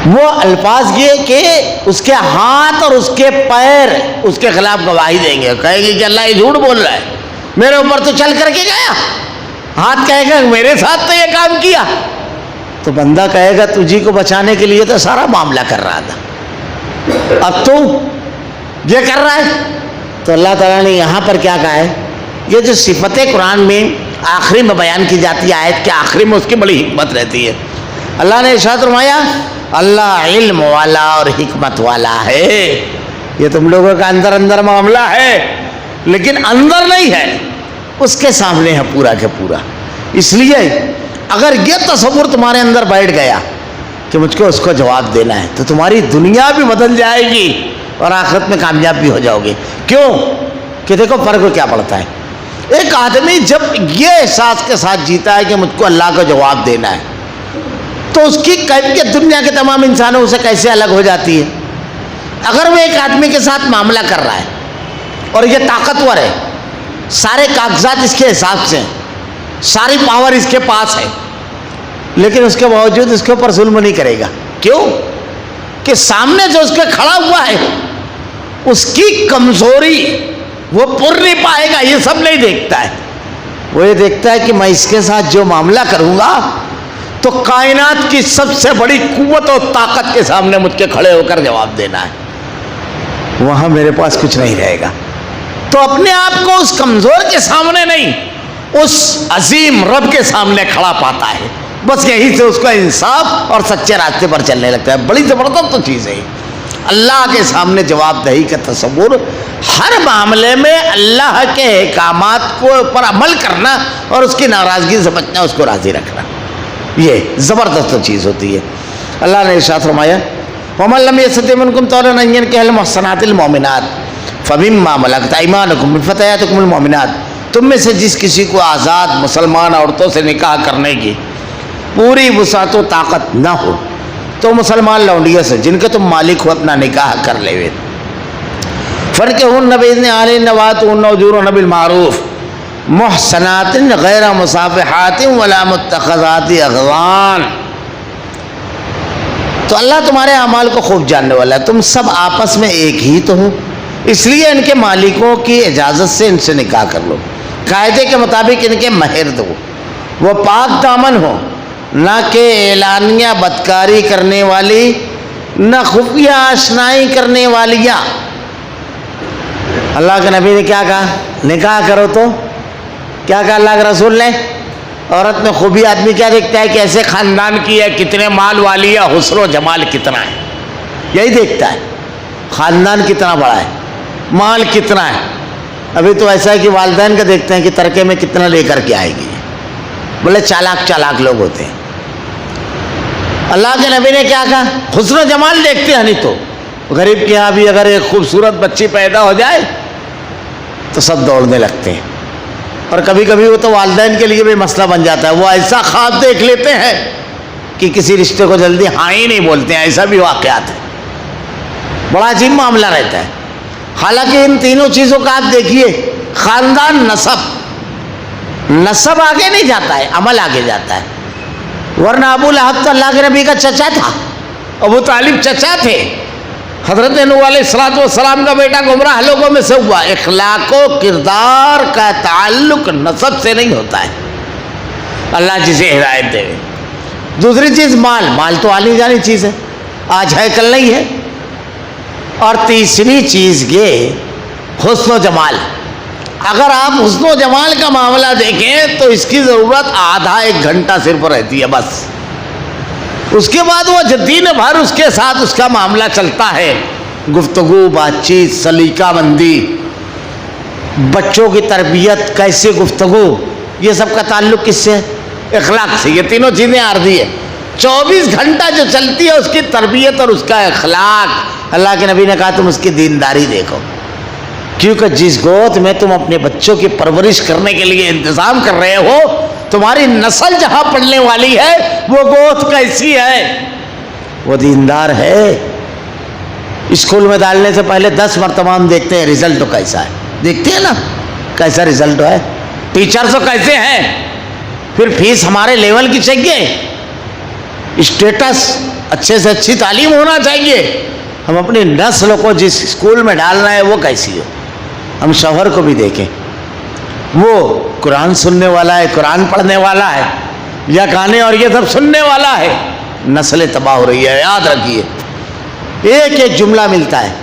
وہ الفاظ یہ کہ اس کے ہاتھ اور اس کے پیر اس کے خلاف گواہی دیں گے. کہے گی کہ اللہ یہ جھوٹ بول رہا ہے، میرے اوپر تو چل کر کے گیا. ہاتھ کہے گا میرے ساتھ تو یہ کام کیا. تو بندہ کہے گا تجھی کو بچانے کے لیے تو سارا معاملہ کر رہا تھا، اب تو یہ کر رہا ہے. تو اللہ تعالیٰ نے یہاں پر کیا کہا ہے؟ یہ جو صفتیں قرآن میں آخری میں بیان کی جاتی ہے، آیت کے آخری میں، اس کی بڑی حکمت رہتی ہے. اللہ نے ارشاد فرمایا اللہ علم والا اور حکمت والا ہے. یہ تم لوگوں کا اندر اندر معاملہ ہے، لیکن اندر نہیں ہے، اس کے سامنے ہے پورا کے پورا. اس لیے اگر یہ تصور تمہارے اندر بیٹھ گیا کہ مجھ کو اس کو جواب دینا ہے، تو تمہاری دنیا بھی بدل جائے گی اور آخرت میں کامیاب بھی ہو جاؤ گے. کیوں؟ کہ دیکھو فرق کیا پڑتا ہے. ایک آدمی جب یہ احساس کے ساتھ جیتا ہے کہ مجھ کو اللہ کا جواب دینا ہے، تو اس کی کیفیت دنیا کے تمام انسانوں سے کیسے الگ ہو جاتی ہے. اگر وہ ایک آدمی کے ساتھ معاملہ کر رہا ہے اور یہ طاقتور ہے، سارے کاغذات اس کے حساب سے ہیں، ساری پاور اس کے پاس ہے، لیکن اس کے باوجود اس کے اوپر ظلم نہیں کرے گا. کیوں؟ کہ سامنے جو اس کے کھڑا ہوا ہے اس کی کمزوری وہ پر نہیں پائے گا. یہ سب نہیں دیکھتا ہے، وہ یہ دیکھتا ہے کہ میں اس کے ساتھ جو معاملہ کروں گا تو کائنات کی سب سے بڑی قوت اور طاقت کے سامنے مجھ کے کھڑے ہو کر جواب دینا ہے، وہاں میرے پاس کچھ نہیں رہے گا. تو اپنے آپ کو اس کمزور کے سامنے نہیں، اس عظیم رب کے سامنے کھڑا پاتا ہے. بس یہی سے اس کا انصاف اور سچے راستے پر چلنے لگتا ہے. بڑی زبردست تو چیز ہے اللہ کے سامنے جواب دہی کا تصور. ہر معاملے میں اللہ کے احکامات کو پر عمل کرنا اور اس کی ناراضگی سے بچنا، اس کو راضی رکھنا، یہ زبردست چیز ہوتی ہے. اللہ نے ارشاد فرمایا وَمَن لَّمْ يَسْتَطِعْ مِنكُمْ طَوْلًا أَن يَنكِحَ الْمُحْصَنَاتِ الْمُؤْمِنَاتِ فَمِمَّا مَلَكَتْ أَيْمَانُكُمْ مِن فَتَيَاتِكُمُ الْمُؤْمِنَاتِ. تم میں سے جس کسی کو آزاد مسلمان عورتوں سے نکاح کرنے کی پوری وسعت و طاقت نہ ہو تو مسلمان لونڈیوں سے جن کے تم مالک ہو اپنا نکاح کر لے ہوئے. فَانكِحُوهُنَّ بِإِذْنِ أَهْلِهِنَّ وَآتُوهُنَّ أُجُورَهُنَّ بِالْمَعْرُوفِ مُحْصَنَاتٍ غَيْرَ مُسَافِحَاتٍ وَلَا مُتَّخِذَاتِ أَخْدَانٍ. تو اللہ تمہارے اعمال کو خوب جاننے والا ہے. تم سب آپس میں ایک ہی تو ہو، اس لیے ان کے مالکوں کی اجازت سے ان سے نکاح کر لو، قاعدے کے مطابق ان کے مہر دو. وہ پاک دامن ہو، نہ کہ اعلانیہ بدکاری کرنے والی، نہ خفیہ آشنائی کرنے والیاں. اللہ کے نبی نے کیا کہا؟ نکاح کرو. تو کیا کہا اللہ کے رسول نے؟ عورت میں خوبی آدمی کیا دیکھتا ہے کہ ایسے خاندان کی ہے، کتنے مال والی ہے، حسن و جمال کتنا ہے، یہی دیکھتا ہے. خاندان کتنا بڑا ہے، مال کتنا ہے. ابھی تو ایسا ہے کہ والدین کا دیکھتے ہیں کہ ترکے میں کتنا لے کر کے آئے گی. بولے چالاک لوگ ہوتے ہیں. اللہ کے نبی نے کیا کہا؟ حسن و جمال دیکھتے ہیں. نہیں تو غریب کے یہاں بھی اگر ایک خوبصورت بچی پیدا ہو جائے تو سب دوڑنے لگتے ہیں. اور کبھی کبھی وہ تو والدین کے لیے بھی مسئلہ بن جاتا ہے. وہ ایسا خواب دیکھ لیتے ہیں کہ کسی رشتے کو جلدی ہاں ہی نہیں بولتے ہیں. ایسا بھی واقعات ہے. بڑا عجیب معاملہ رہتا ہے. حالانکہ ان تینوں چیزوں کا آپ دیکھیے, خاندان, نسب آگے نہیں جاتا ہے, عمل آگے جاتا ہے. ورنہ ابو لہب تو اللہ کے نبی کا چچا تھا, ابو طالب چچا تھے. حضرت نوح علیہ السلام کا بیٹا گمراہ لوگوں میں سے ہوا. اخلاق و کردار کا تعلق نسب سے نہیں ہوتا ہے, اللہ جسے ہدایت دے. دوسری چیز مال تو آنی جانی چیز ہے, آج ہے کل نہیں ہے. اور تیسری چیز یہ حسن و جمال. اگر آپ حسن و جمال کا معاملہ دیکھیں تو اس کی ضرورت آدھا ایک گھنٹہ صرف رہتی ہے بس. اس کے بعد وہ دن بھر اس کے ساتھ اس کا معاملہ چلتا ہے. گفتگو, بات چیت, سلیقہ مندی, بچوں کی تربیت, کیسے گفتگو, یہ سب کا تعلق کس سے؟ اخلاق سے. یہ تینوں چیزیں عارضی ہے. 24 گھنٹہ جو چلتی ہے اس کی تربیت اور اس کا اخلاق. اللہ کے نبی نے کہا تم اس کی دینداری دیکھو, کیونکہ جس گود میں تم اپنے بچوں کی پرورش کرنے کے لیے انتظام کر رہے ہو, تمہاری نسل جہاں پڑنے والی ہے وہ گود کیسی ہے؟ وہ دیندار ہے. اسکول میں ڈالنے سے پہلے 10 مرتبہ ہم دیکھتے ہیں رزلٹ کیسا ہے. دیکھتے ہیں نا کیسا رزلٹ ہے, ٹیچرز کیسے ہیں, پھر فیس ہمارے لیول کی چاہیے, اسٹیٹس اچھے سے اچھی تعلیم ہونا چاہیے. ہم اپنی نسل کو جس اسکول میں ڈالنا ہے وہ کیسی ہو. ہم شوہر کو بھی دیکھیں, وہ قرآن سننے والا ہے, قرآن پڑھنے والا ہے, یا گانے اور یہ سب سننے والا ہے, نسلیں تباہ ہو رہی ہے. یاد رکھیے, ایک ایک جملہ ملتا ہے.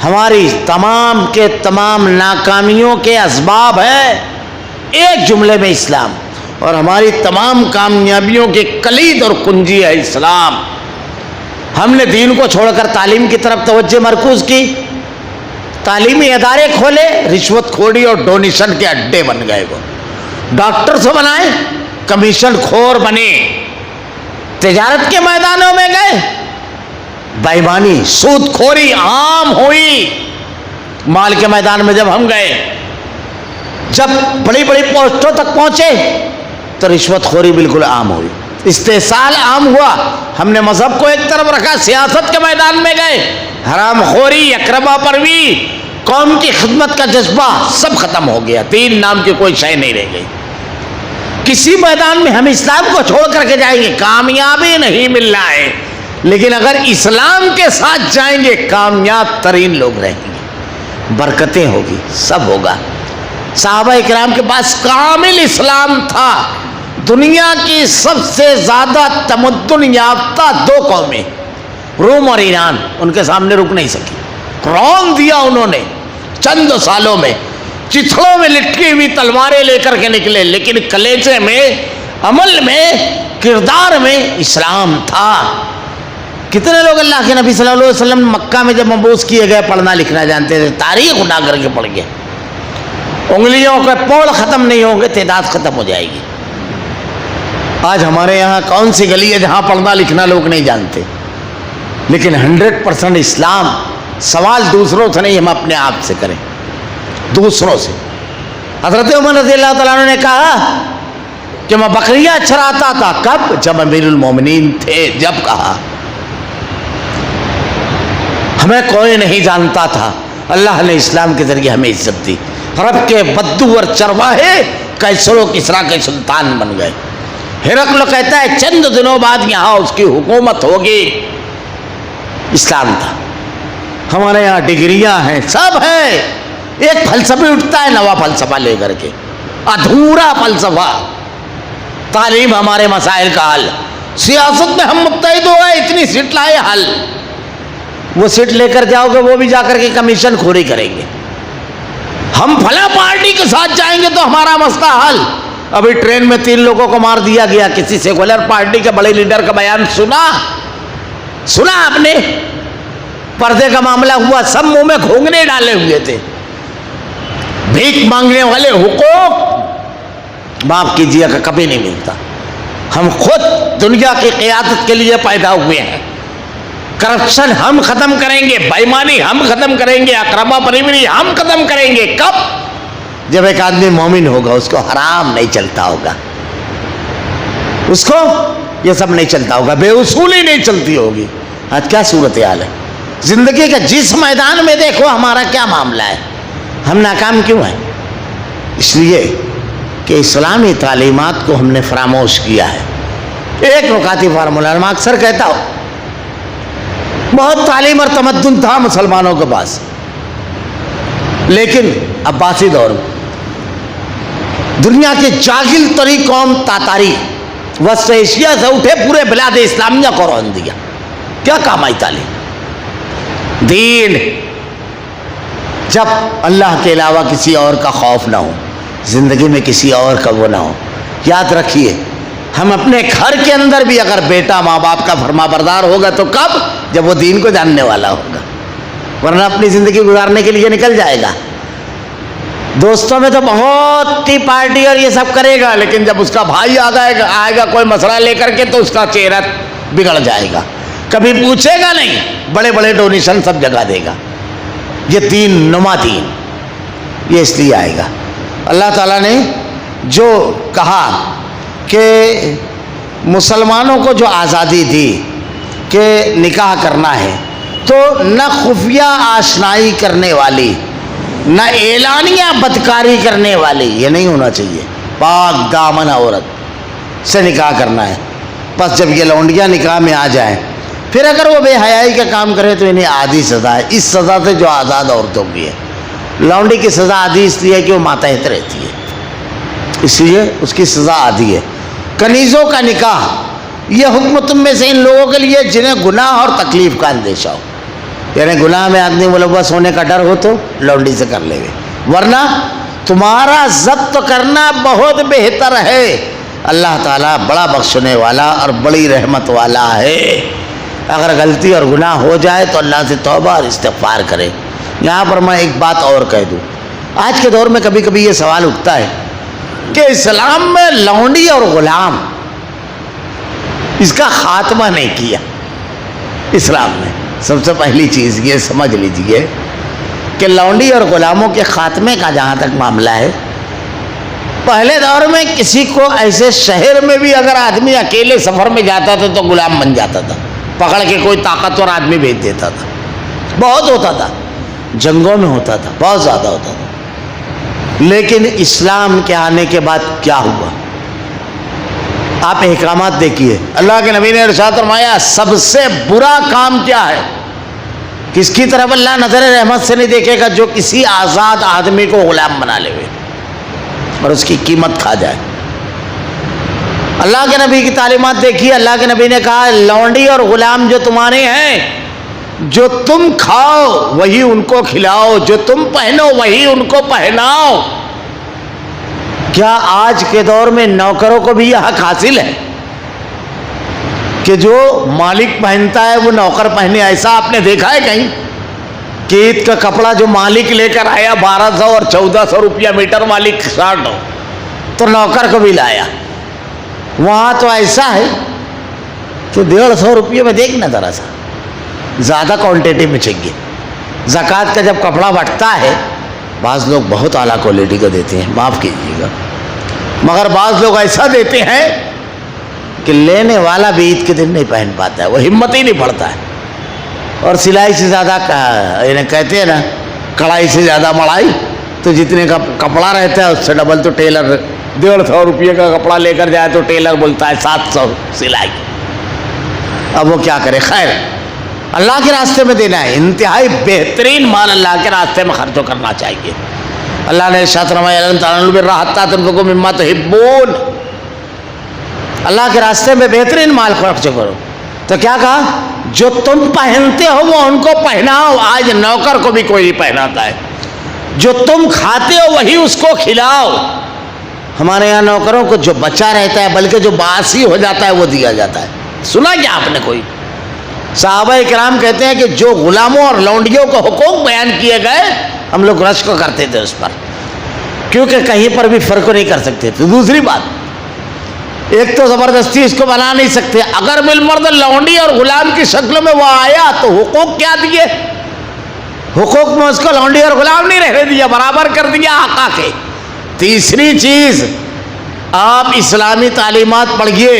ہماری تمام کے تمام ناکامیوں کے اسباب ہیں ایک جملے میں اسلام, اور ہماری تمام کامیابیوں کے کلید اور کنجی ہے اسلام. ہم نے دین کو چھوڑ کر تعلیم کی طرف توجہ مرکوز کی, تعلیمی ادارے کھولے, رشوت خوری اور ڈونیشن کے اڈے بن گئے. وہ ڈاکٹر سے بنائے, کمیشن خور بنے, تجارت کے میدانوں میں گئے, بےایمانی, سود خوری عام ہوئی. مال کے میدان میں جب ہم گئے, جب بڑی بڑی پوسٹوں تک پہنچے تو رشوت خوری بالکل عام ہوئی, استحصال عام ہوا. ہم نے مذہب کو ایک طرف رکھا, سیاست کے میدان میں گئے, حرام خوری, اقربا پروی, قوم کی خدمت کا جذبہ سب ختم ہو گیا. دین نام کی کوئی شے نہیں رہ گئی. کسی میدان میں ہم اسلام کو چھوڑ کر کے جائیں گے کامیابی نہیں مل رہا ہے, لیکن اگر اسلام کے ساتھ جائیں گے کامیاب ترین لوگ رہیں گے, برکتیں ہوگی, سب ہوگا. صحابہ اکرام کے پاس کامل اسلام تھا. دنیا کی سب سے زیادہ تمدن یافتہ 2 قومیں, روم اور ایران, ان کے سامنے رک نہیں سکی. رون دیا انہوں نے چند سالوں میں. چتھڑوں میں لٹکی ہوئی تلواریں لے کر کے نکلے, لیکن کلیجے میں, عمل میں, کردار میں اسلام تھا. کتنے لوگ اللہ کے نبی صلی اللہ علیہ وسلم مکہ میں جب مبعوث کیے گئے پڑھنا لکھنا جانتے تھے, تاریخ اٹھا کر کے پڑھ گئے. انگلیوں کے پوڑ ختم نہیں ہوں گے, تعداد ختم ہو جائے گی. آج ہمارے یہاں کون سی گلی ہے جہاں پڑھنا لکھنا لوگ نہیں جانتے, لیکن 100% اسلام. سوال دوسروں سے نہیں, ہم اپنے آپ سے کریں, دوسروں سے. حضرت عمر رضی اللہ تعالیٰ عنہ نے کہا کہ میں بکریاں چراتا تھا. کب؟ جب امیر المومنین تھے. جب کہا ہمیں کوئی نہیں جانتا تھا, اللہ نے اسلام کے ذریعے ہمیں عزت دی. عرب کے بدو اور چرواہے کیسر و کسریٰ کے سلطان بن گئے. ہرقل کہتا ہے چند دنوں بعد یہاں اس کی حکومت ہوگی. اسلام تھا. ہمارے یہاں ڈگریاں ہیں, سب ہے. ایک فلسفی اٹھتا ہے نوا فلسفہ لے کر کے, ادھورا فلسفہ. تعلیم ہمارے مسائل کا حل, سیاست میں ہم متحد ہو گئے, اتنی سیٹ لائے, حل. وہ سیٹ لے کر جاؤ گے وہ بھی جا کر کے کمیشن خوری کریں گے. ہم فلاں پارٹی کے ساتھ جائیں گے تو ہمارا مسئلہ حل. ابھی ٹرین میں 3 لوگوں کو مار دیا گیا. کسی سیکولر پارٹی کے بڑے لیڈر کا بیان سنا آپ نے؟ پردے کا معاملہ ہوا, سب منہ میں گھونگھنے ڈالے ہوئے تھے. بھیک مانگنے والے حقوق معاف کیجیے گا کبھی نہیں ملتا. ہم خود دنیا کی قیادت کے لیے پیدا ہوئے ہیں. کرپشن ہم ختم کریں گے, بےایمانی ہم ختم کریں گے, اقربا پروری ہم ختم کریں گے. کب؟ جب ایک آدمی مومن ہوگا اس کو حرام نہیں چلتا ہوگا، اس کو یہ سب نہیں چلتا ہوگا، بے اصولی نہیں چلتی ہوگی۔ آج کیا صورتحال ہے زندگی کا، جس میدان میں دیکھو ہمارا کیا معاملہ ہے، ہم ناکام کیوں ہیں؟ اس لیے کہ اسلامی تعلیمات کو ہم نے فراموش کیا ہے۔ ایک نکاتی فارمولہ میں اکثر کہتا ہوں، بہت تعلیم اور تمدن تھا مسلمانوں کے پاس، لیکن عباسی دور میں دنیا کی جاہل تری قوم تاتاری وسط ایشیا سے اٹھے، پورے بلاد اسلامیہ کو رون دیا۔ کیا کام آئی تعلیم؟ دین، جب اللہ کے علاوہ کسی اور کا خوف نہ ہو، زندگی میں کسی اور کا وہ نہ ہو۔ یاد رکھیے، ہم اپنے گھر کے اندر بھی اگر بیٹا ماں باپ کا فرما بردار ہوگا تو کب؟ جب وہ دین کو جاننے والا ہوگا، ورنہ اپنی زندگی گزارنے کے لیے نکل جائے گا۔ دوستوں میں تو بہت ہی پارٹی اور یہ سب کرے گا، لیکن جب اس کا بھائی آئے گا کوئی مسئلہ لے کر کے تو اس کا چہرہ بگڑ جائے گا، کبھی پوچھے گا نہیں، بڑے بڑے ڈونیشن سب جگہ دے گا۔ یہ دین نما دین، یہ اس لیے آئے گا۔ اللہ تعالیٰ نے جو کہا کہ مسلمانوں کو جو آزادی دی کہ نکاح کرنا ہے، تو نہ خفیہ آشنائی کرنے والی، نہ اعلانیہ بدکاری کرنے والی، یہ نہیں ہونا چاہیے۔ پاک دامن عورت سے نکاح کرنا ہے۔ بس جب یہ لونڈیاں نکاح میں آ جائیں، پھر اگر وہ بے حیائی کا کام کرے تو انہیں آدھی سزا ہے، اس سزا سے جو آزاد عورتوں کی ہے۔ لونڈی کی سزا آدھی اس لیے کہ وہ ماتحت رہتی ہے، اس لیے اس کی سزا آدھی ہے۔ کنیزوں کا نکاح، یہ حکم تم میں سے ان لوگوں کے لیے جنہیں گناہ اور تکلیف کا اندیشہ ہو، یعنی گناہ میں آدمی ملوث ہونے کا ڈر ہو تو لونڈی سے کر لے گے، ورنہ تمہارا ضبط کرنا بہت بہتر ہے۔ اللہ تعالیٰ بڑا بخشنے والا اور بڑی رحمت والا ہے۔ اگر غلطی اور گناہ ہو جائے تو اللہ سے توبہ اور استغفار کرے۔ یہاں پر میں ایک بات اور کہہ دوں، آج کے دور میں کبھی کبھی یہ سوال اٹھتا ہے کہ اسلام میں لونڈی اور غلام، اس کا خاتمہ نہیں کیا اسلام نے۔ سب سے پہلی چیز یہ سمجھ لیجئے کہ لونڈی اور غلاموں کے خاتمے کا جہاں تک معاملہ ہے، پہلے دور میں کسی کو ایسے شہر میں بھی اگر آدمی اکیلے سفر میں جاتا تھا تو غلام بن جاتا تھا، پکڑ کے کوئی طاقتور آدمی بھیج دیتا تھا۔ بہت ہوتا تھا، جنگوں میں ہوتا تھا، بہت زیادہ ہوتا تھا۔ لیکن اسلام کے آنے کے بعد کیا ہوا؟ آپ احکامات دیکھیے، اللہ کے نبی نے ارشاد فرمایا سب سے برا کام کیا ہے؟ کس کی طرف اللہ نظر رحمت سے نہیں دیکھے گا؟ جو کسی آزاد آدمی کو غلام بنا لے اور اس کی قیمت کھا جائے۔ اللہ کے نبی کی تعلیمات دیکھیے، اللہ کے نبی نے کہا لونڈی اور غلام جو تمہارے ہیں، جو تم کھاؤ وہی ان کو کھلاؤ، جو تم پہنو وہی ان کو پہناؤ۔ کیا آج کے دور میں نوکروں کو بھی یہ حق حاصل ہے کہ جو مالک پہنتا ہے وہ نوکر پہنے؟ ایسا آپ نے دیکھا ہے کہیں کہ عید کا کپڑا جو مالک لے کر آیا 1200 اور 1400 روپیہ میٹر مالک شارٹ ہو تو نوکر کو بھی لایا؟ وہاں تو ایسا ہے کہ 150 روپیے میں دیکھنا ذرا سا زیادہ کوانٹٹی میں چاہیے۔ زکوٰۃ کا جب کپڑا بٹتا ہے، بعض لوگ بہت اعلیٰ کوالٹی کا دیتے ہیں، معاف کیجیے گا، مگر بعض لوگ ایسا دیتے ہیں کہ لینے والا بھی عید کے دن نہیں پہن پاتا ہے، وہ ہمت ہی نہیں پڑتا ہے۔ اور سلائی سے زیادہ کہتے ہیں نا، کڑھائی سے زیادہ مڑائی، تو جتنے کا کپڑا رہتا ہے اس سے ڈبل تو ٹیلر 150 روپیے کا کپڑا لے کر جائے تو ٹیلر بولتا ہے 700 سلائی۔ اب وہ کیا کرے؟ خیر، اللہ کے راستے میں دینا ہے، انتہائی بہترین مال اللہ کے راستے میں خرچ کرنا چاہیے۔ اللہ نے ارشاد فرمایا لن تنالوا البر حتی تنفقوا مما تحبون، اللہ کے راستے میں بہترین مال خرچ کرو۔ تو کیا کہا؟ جو تم پہنتے ہو وہ ان کو پہناؤ۔ آج نوکر کو بھی کوئی نہیں پہناتا ہے۔ جو تم کھاتے ہو وہی اس کو کھلاؤ۔ ہمارے یہاں نوکروں کو جو بچا رہتا ہے بلکہ جو باسی ہو جاتا ہے وہ دیا جاتا ہے۔ سنا کیا آپ نے؟ کوئی صحابہ کرام کہتے ہیں کہ جو غلاموں اور لونڈیوں کو حقوق بیان کیے گئے ہم لوگ رشک کرتے تھے اس پر، کیونکہ کہیں پر بھی فرق نہیں کر سکتے تھے۔ دوسری بات، ایک تو زبردستی اس کو بنا نہیں سکتے، اگر بالمرد لونڈی اور غلام کی شکل میں وہ آیا تو حقوق کیا دیے؟ حقوق میں اس کو لونڈی اور غلام نہیں رہنے دیا، برابر کر دیا آقا کے۔ تیسری چیز آپ اسلامی تعلیمات پڑھیے،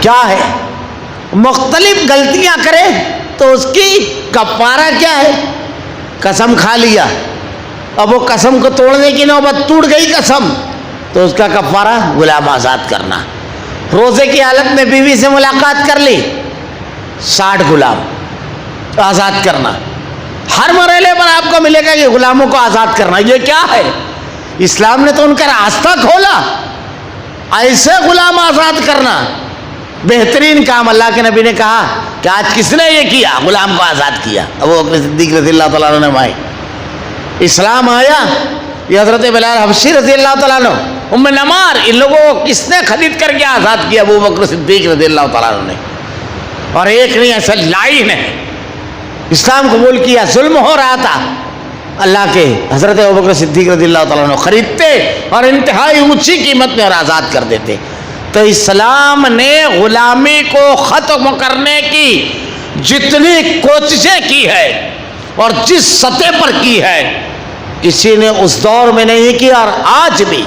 کیا ہے؟ مختلف غلطیاں کرے تو اس کی کفارہ کیا ہے؟ قسم کھا لیا، اب وہ قسم کو توڑنے کی نوبت، ٹوٹ گئی قسم، تو اس کا کفارہ غلام آزاد کرنا۔ روزے کی حالت میں بیوی سے ملاقات کر لی، 60 غلام آزاد کرنا۔ ہر مرحلے پر آپ کو ملے گا کہ غلاموں کو آزاد کرنا، یہ کیا ہے؟ اسلام نے تو ان کا راستہ کھولا، ایسے غلام آزاد کرنا بہترین کام۔ اللہ کے نبی نے کہا کہ آج کس نے یہ کیا؟ غلام کو آزاد کیا۔ ابو بکر صدیق رضی اللہ تعالیٰ عنہ نے مائے اسلام آیا، یہ حضرت بلال حبشی رضی اللہ تعالیٰ عنہ، ام نمار، ان لوگوں کو کس نے خرید کر کے آزاد کیا؟ ابو بکر صدیق رضی اللہ تعالیٰ عنہ نے۔ اور ایک نہیں، ایسا لائن ہے، اسلام قبول کیا، ظلم ہو رہا تھا، اللہ کے حضرت ابوبکر صدیق رضی اللہ تعالیٰ عنہ خریدتے اور انتہائی اونچی قیمت میں اور آزاد کر دیتے۔ تو اسلام نے غلامی کو ختم کرنے کی جتنی کوششیں کی ہے اور جس سطح پر کی ہے، کسی نے اس دور میں نہیں کی، اور آج بھی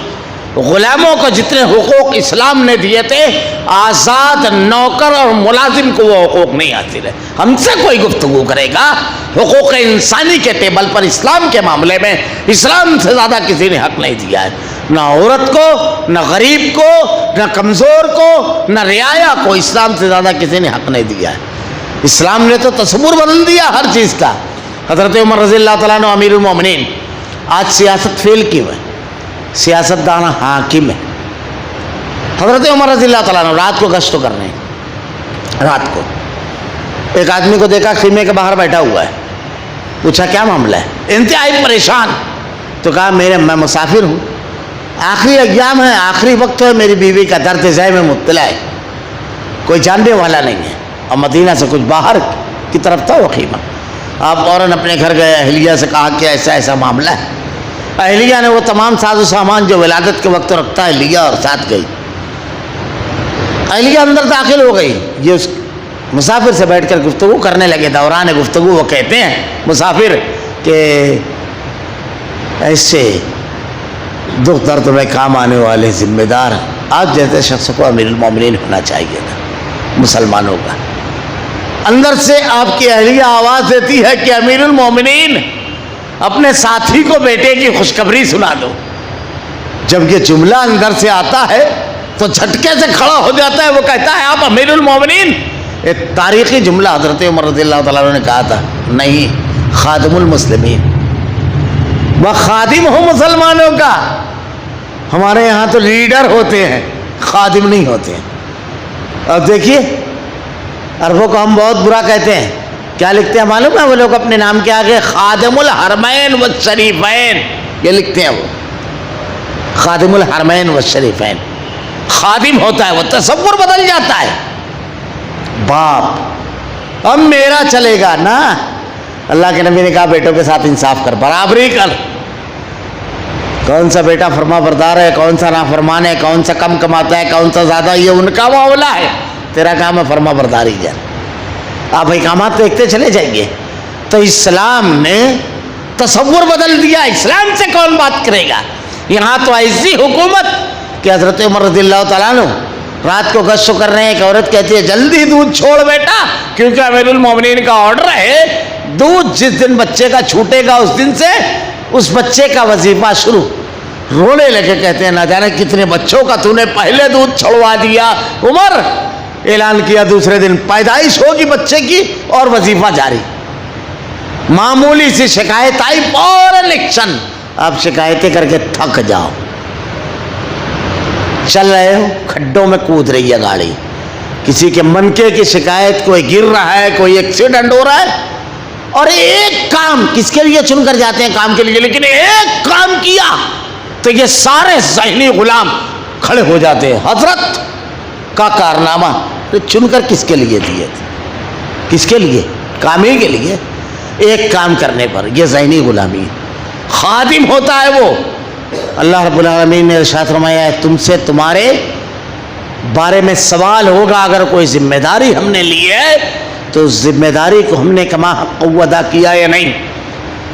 غلاموں کو جتنے حقوق اسلام نے دیے تھے، آزاد نوکر اور ملازم کو وہ حقوق نہیں حاصل ہے۔ ہم سے کوئی گفتگو کرے گا حقوق انسانی کے ٹیبل پر اسلام کے معاملے میں، اسلام سے زیادہ کسی نے حق نہیں دیا ہے، نہ عورت کو، نہ غریب کو، نہ کمزور کو، نہ رعایا کو، اسلام سے زیادہ کسی نے حق نہیں دیا ہے۔ اسلام نے تو تصور بدل دیا ہر چیز کا۔ حضرت عمر رضی اللہ تعالیٰ عنہ امیر المومنین، آج سیاست فیل کیوں ہے؟ سیاست دانا حاکم ہے۔ حضرت عمر رضی اللہ تعالیٰ عنہ رات کو گشت کر رہے ہیں، رات کو ایک آدمی کو دیکھا خیمے کے باہر بیٹھا ہوا ہے، پوچھا کیا معاملہ ہے؟ انتہائی پریشان، تو کہا میں مسافر ہوں، آخری ایام ہے، آخری وقت ہے، میری بیوی کا درد ذہ میں مبتلا ہے، کوئی جاننے والا نہیں ہے، اور مدینہ سے کچھ باہر کی طرف تھا وہ خیمہ۔ آپ فوراً اپنے گھر گئے، اہلیہ سے کہا کہ ایسا ایسا معاملہ ہے۔ اہلیہ نے وہ تمام ساز و سامان جو ولادت کے وقت رکھتا ہے لیا اور ساتھ گئی۔ اہلیہ اندر داخل ہو گئی، یہ اس مسافر سے بیٹھ کر گفتگو کرنے لگے۔ دوران گفتگو وہ کہتے ہیں مسافر کہ ایسے دکھ درد میں کام آنے والے ذمہ دار آپ جیسے شخص کو امیر المومنین ہونا چاہیے تھا مسلمانوں کا۔ اندر سے آپ کی اہلیہ آواز دیتی ہے کہ امیر المومنین اپنے ساتھی کو بیٹے کی خوشخبری سنا دو۔ جب یہ جملہ اندر سے آتا ہے تو جھٹکے سے کھڑا ہو جاتا ہے، وہ کہتا ہے آپ امیر المومنین؟ ایک تاریخی جملہ حضرت عمر رضی اللہ تعالیٰ عنہ نے کہا تھا، نہیں، خادم المسلمین، وہ خادم ہو مسلمانوں کا۔ ہمارے یہاں تو لیڈر ہوتے ہیں، خادم نہیں ہوتے ہیں۔ اور دیکھیے عربوں کو ہم بہت برا کہتے ہیں، کیا لکھتے ہیں معلوم ہے وہ لوگ اپنے نام کے آگے؟ خادم الحرمین والشریفین، یہ لکھتے ہیں وہ، خادم الحرمین والشریفین۔ خادم ہوتا ہے وہ، تصور بدل جاتا ہے۔ باپ اب میرا چلے گا نا، اللہ کے نبی نے کہا بیٹوں کے ساتھ انصاف کر، برابری کر۔ کون سا بیٹا فرما بردار ہے، کون سا نافرمان ہے، کون سا کم کماتا ہے، کون سا زیادہ، یہ ان کا معاملہ ہے، تیرا کام ہے فرما برداری کر۔ آپ احکامات دیکھتے چلے جائیں گے۔ تو اسلام نے تصور بدل دیا، اسلام سے کون بات کرے گا؟ یہاں تو ایسی حکومت کہ حضرت عمر رضی اللہ تعالیٰ عنہ رات کو گشت کر رہے ہیں، ایک عورت کہتی ہے جلدی دودھ چھوڑ بیٹا، کیونکہ امیر المومنین کا آرڈر ہے دودھ جس دن بچے کا چھوٹے گا اس دن سے اس بچے کا وظیفہ شروع۔ رونے لگے، کہتے ہیں نہ جانے کتنے بچوں کا تو نے پہلے دودھ چھڑوا دیا عمر۔ اعلان کیا دوسرے دن پیدائش ہوگی بچے کی اور وظیفہ جاری۔ معمولی سی شکایت آئی، فوراً ایکشن۔ آپ شکایتیں کر کے تھک جاؤ، چل رہے ہو کھڈوں میں کود رہی ہے گاڑی، کسی کے منکے کی شکایت، کوئی گر رہا ہے، کوئی ایکسیڈنٹ ہو رہا ہے، اور ایک کام کس کے لیے چن کر جاتے ہیں؟ کام کے لیے، لیکن ایک کام کیا تو یہ سارے ذہنی غلام کھڑے ہو جاتے ہیں۔ حضرت کا کارنامہ چن کر کس کے لیے دیے تھے؟ کس کے لیے؟ کام ہی کے لیے، ایک کام کرنے پر یہ ذہنی غلامی۔ خادم ہوتا ہے وہ، اللہ رب العالمین نے ارشاد فرمایا ہے تم سے تمہارے بارے میں سوال ہوگا، اگر کوئی ذمہ داری ہم نے لی ہے تو اس ذمہ داری کو ہم نے کما حق ادا کیا یا نہیں۔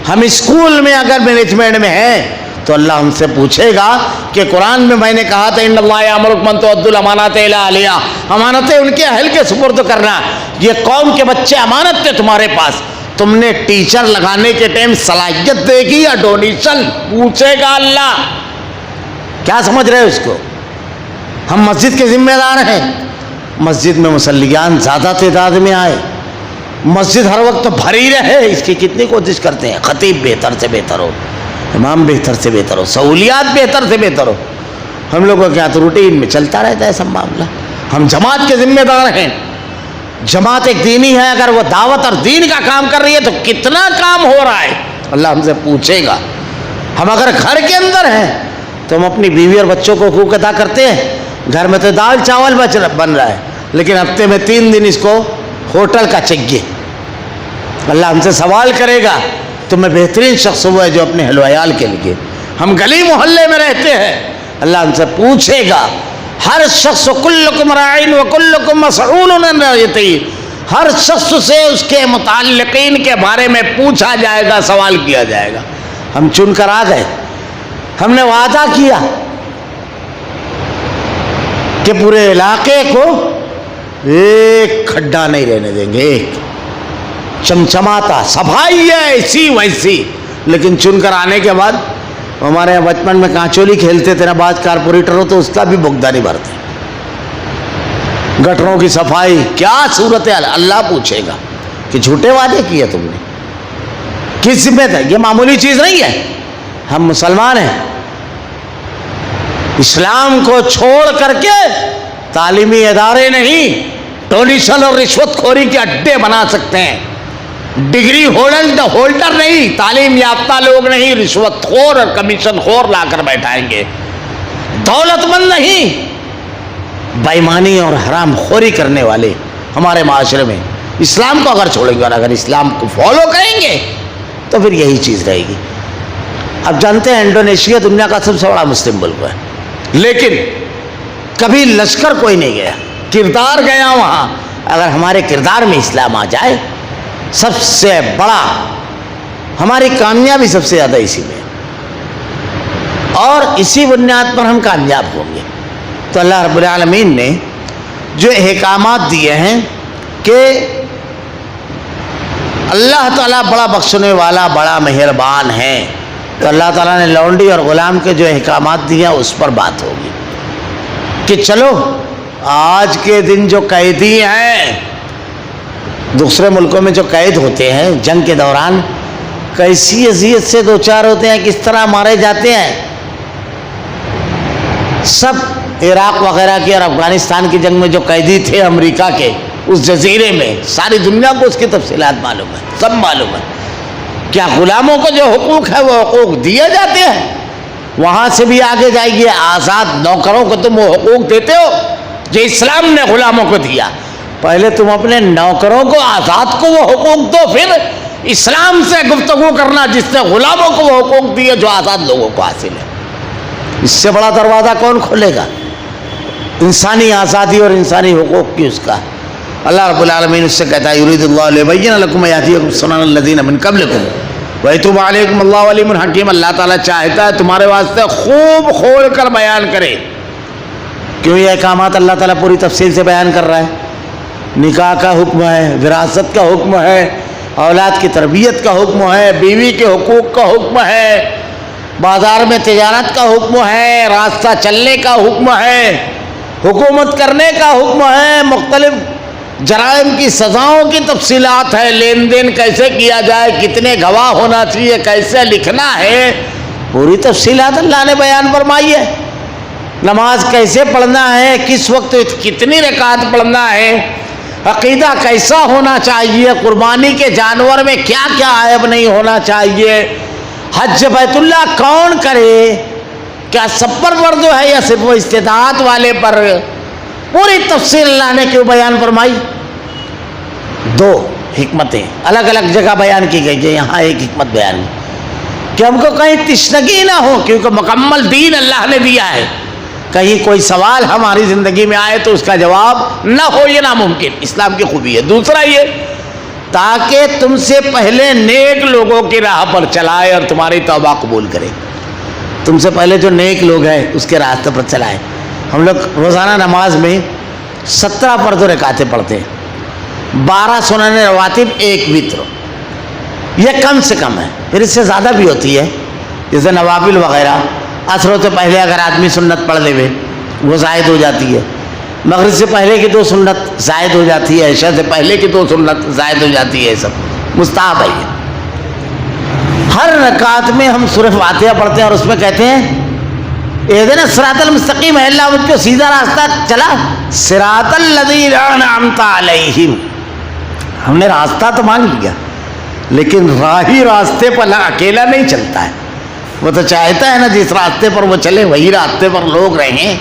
ہم اسکول میں اگر مینجمنٹ میں ہیں تو اللہ ہم سے پوچھے گا کہ قرآن میں میں نے کہا تھا ان اللہ یامرکم ان تؤدوا الامانات الی اہلہا، امانتیں ان کے اہل کے سپرد کرنا. یہ قوم کے بچے امانت تھے تمہارے پاس، تم نے ٹیچر لگانے کے ٹائم صلاحیت دے گی یا ڈونیشن؟ پوچھے گا اللہ. کیا سمجھ رہے ہو اس کو؟ ہم مسجد کے ذمہ دار ہیں. مسجد میں مصلیان زیادہ تعداد میں آئے، مسجد ہر وقت بھری رہے، اس کی کتنی کوشش کرتے ہیں. خطیب بہتر سے بہتر ہو، امام بہتر سے بہتر ہو، سہولیات بہتر سے بہتر ہو. ہم لوگوں کے ہاتھ روٹین میں چلتا رہتا ہے سب معاملہ. ہم جماعت کے ذمہ دار ہیں. جماعت ایک دینی ہے، اگر وہ دعوت اور دین کا کام کر رہی ہے تو کتنا کام ہو رہا ہے اللہ ہم سے پوچھے گا. ہم اگر گھر کے اندر ہیں تو ہم اپنی بیوی اور بچوں کو حقوق ادا کرتے ہیں. گھر میں تو دال چاول بن رہا ہے، لیکن ہفتے میں 3 دن اس کو ہوٹل کا چاہیے. اللہ ہم سے سوال کرے گا تمہیں بہترین شخص ہوا ہے جو اپنے اہل و عیال کے لیے. ہم گلی محلے میں رہتے ہیں، اللہ ہم سے پوچھے گا. ہر شخص کلکم راعٍ وکلکم مسئول عن رعیتہ، ہر شخص سے اس کے متعلقین کے بارے میں پوچھا جائے گا، سوال کیا جائے گا. ہم چن کر آ گئے، ہم نے وعدہ کیا کہ پورے علاقے کو ایک کھڈا نہیں رہنے دیں گے، ایک چمچماتا صفائی ہے ایسی ویسی. لیکن چن کر آنے کے بعد ہمارے یہاں بچپن میں کانچولی کھیلتے تھے نا، بعض کارپوریٹر ہو تو اس کا بھی بغدہ نہیں بھرتے. گٹروں کی صفائی کیا صورت ہے؟ اللہ پوچھے گا کہ جھوٹے وعدے کیے تم نے، کس ذمہ تھا؟ یہ معمولی چیز نہیں ہے. ہم مسلمان ہیں، اسلام کو چھوڑ کر کے تعلیمی ادارے نہیں ڈونیشن اور رشوت خوری کے اڈے بنا سکتے ہیں. ڈگری ہولڈر نہیں، تعلیم یافتہ لوگ نہیں، رشوت خور اور کمیشن خور لا کر بیٹھائیں گے. دولت مند نہیں، بےایمانی اور حرام خوری کرنے والے ہمارے معاشرے میں. اسلام کو اگر چھوڑیں گے اور اگر اسلام کو فالو کریں گے تو پھر یہی چیز رہے گی. اب جانتے ہیں انڈونیشیا دنیا کا سب سے بڑا مسلم ملک ہے، لیکن کبھی لشکر کوئی نہیں گیا، کردار گیا وہاں. اگر ہمارے کردار میں اسلام آ جائے، سب سے بڑا ہماری کامیابی سب سے زیادہ اسی میں، اور اسی بنیاد پر ہم کامیاب ہوں گے. تو اللہ رب العالمین نے جو احکامات دیے ہیں کہ اللہ تعالیٰ بڑا بخشنے والا، بڑا مہربان ہے، تو اللہ تعالیٰ نے لونڈی اور غلام کے جو احکامات دیے ہیں اس پر بات ہوگی کہ چلو آج کے دن جو قیدی ہیں، دوسرے ملکوں میں جو قید ہوتے ہیں جنگ کے دوران، کیسی اذیت سے دوچار ہوتے ہیں، کس طرح مارے جاتے ہیں. سب عراق وغیرہ کی اور افغانستان کی جنگ میں جو قیدی تھے امریکہ کے اس جزیرے میں، ساری دنیا کو اس کی تفصیلات معلوم ہے، سب معلوم ہے. کیا غلاموں کو جو حقوق ہے وہ حقوق دیے جاتے ہیں؟ وہاں سے بھی آگے جائیے، آزاد نوکروں کو تم وہ حقوق دیتے ہو جو اسلام نے غلاموں کو دیا. پہلے تم اپنے نوکروں کو، آزاد کو وہ حقوق دو، پھر اسلام سے گفتگو کرنا جس نے غلاموں کو وہ حقوق دیے جو آزاد لوگوں کو حاصل ہے. اس سے بڑا دروازہ کون کھولے گا؟ انسانی آزادی اور انسانی حقوق کی اس کا. اللہ رب العالمین اس سے کہتا ہے یرید اللہ لیبین لکم ویہدیکم سنن الذین من قبلکم ویتوب علیکم اللہ علیم حکیم. اللہ تعالیٰ چاہتا ہے تمہارے واسطے خوب کھول کر بیان کرے. کیوں یہ احکامات اللہ تعالیٰ پوری تفصیل سے بیان کر رہا ہے؟ نکاح کا حکم ہے، وراثت کا حکم ہے، اولاد کی تربیت کا حکم ہے، بیوی کے حقوق کا حکم ہے، بازار میں تجارت کا حکم ہے، راستہ چلنے کا حکم ہے، حکومت کرنے کا حکم ہے، مختلف جرائم کی سزاؤں کی تفصیلات ہے، لین دین کیسے کیا جائے، کتنے گواہ ہونا چاہیے، کیسے لکھنا ہے، پوری تفصیلات اللہ نے بیان فرمائی ہے. نماز کیسے پڑھنا ہے، کس وقت کتنی رکعت پڑھنا ہے، عقیدہ کیسا ہونا چاہیے، قربانی کے جانور میں کیا کیا عیب نہیں ہونا چاہیے، حج بیت اللہ کون کرے، کیا سب پر فرض ہے یا صرف وہ استطاعت والے پر، پوری تفصیل اللہ نے کیوں بیان فرمائی؟ 2 حکمتیں الگ الگ جگہ بیان کی گئی ہے. یہاں ایک حکمت بیان کی کہ ہم کو کہیں تشنگی نہ ہو، کیونکہ مکمل دین اللہ نے دیا ہے. کہیں کوئی سوال ہماری زندگی میں آئے تو اس کا جواب نہ ہو، یہ ناممکن. اسلام کی خوبی ہے. دوسرا یہ تاکہ تم سے پہلے نیک لوگوں کی راہ پر چلائے اور تمہاری توبہ قبول کرے. تم سے پہلے جو نیک لوگ ہیں اس کے راستے پر چلائے. ہم لوگ روزانہ نماز میں 17 فرض و رکعتیں پڑھتے ہیں, 12 سنن رواتب, 1 وتر. یہ کم سے کم ہے, پھر اس سے زیادہ بھی ہوتی ہے جیسے نوافل وغیرہ. عصر سے پہلے اگر آدمی سنت پڑھ لے وے وہ زائد ہو جاتی ہے, مغرب سے پہلے کی 2 سنت زائد ہو جاتی ہے, عشاء سے پہلے کی 2 سنت زائد ہو جاتی ہے. یہ سب مستحب ہے. یہ ہر رکعت میں ہم سورہ فاتحہ پڑھتے ہیں اور اس میں کہتے ہیں اہدنا الصراط المستقیم, ہے اللہ مجھ کو سیدھا راستہ چلا, صراط الذین انعمت علیہم. ہم نے راستہ تو مانگ لیا لیکن راہی راستے پر اکیلا نہیں چلتا ہے, وہ تو چاہتا ہے نا جس راستے پر وہ چلے وہی راستے پر لوگ رہیں.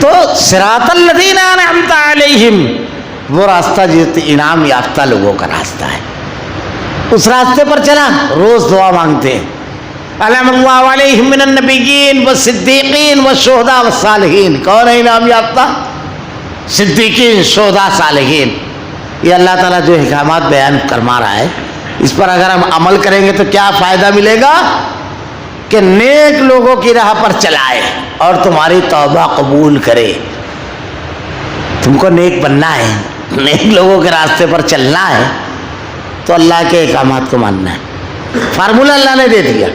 تو صراط الذین انعمت علیہم وہ راستہ جس انعام یافتہ لوگوں کا راستہ ہے, اس راستے پر چلا. روز دعا مانگتے ہیں انعم اللہ علیہم من النبیین والصدیقین والشہداء والصالحین. کون ہے انعام یافتہ؟ صدیقین, شہداء, صالحین. یہ اللہ تعالیٰ جو احکامات بیان فرما رہا ہے اس پر اگر ہم عمل کریں گے تو کیا فائدہ ملے گا کہ نیک لوگوں کی راہ پر چلائے اور تمہاری توبہ قبول کرے. تم کو نیک بننا ہے, نیک لوگوں کے راستے پر چلنا ہے تو اللہ کے احکامات کو ماننا ہے. فارمولہ اللہ نے دے دیا.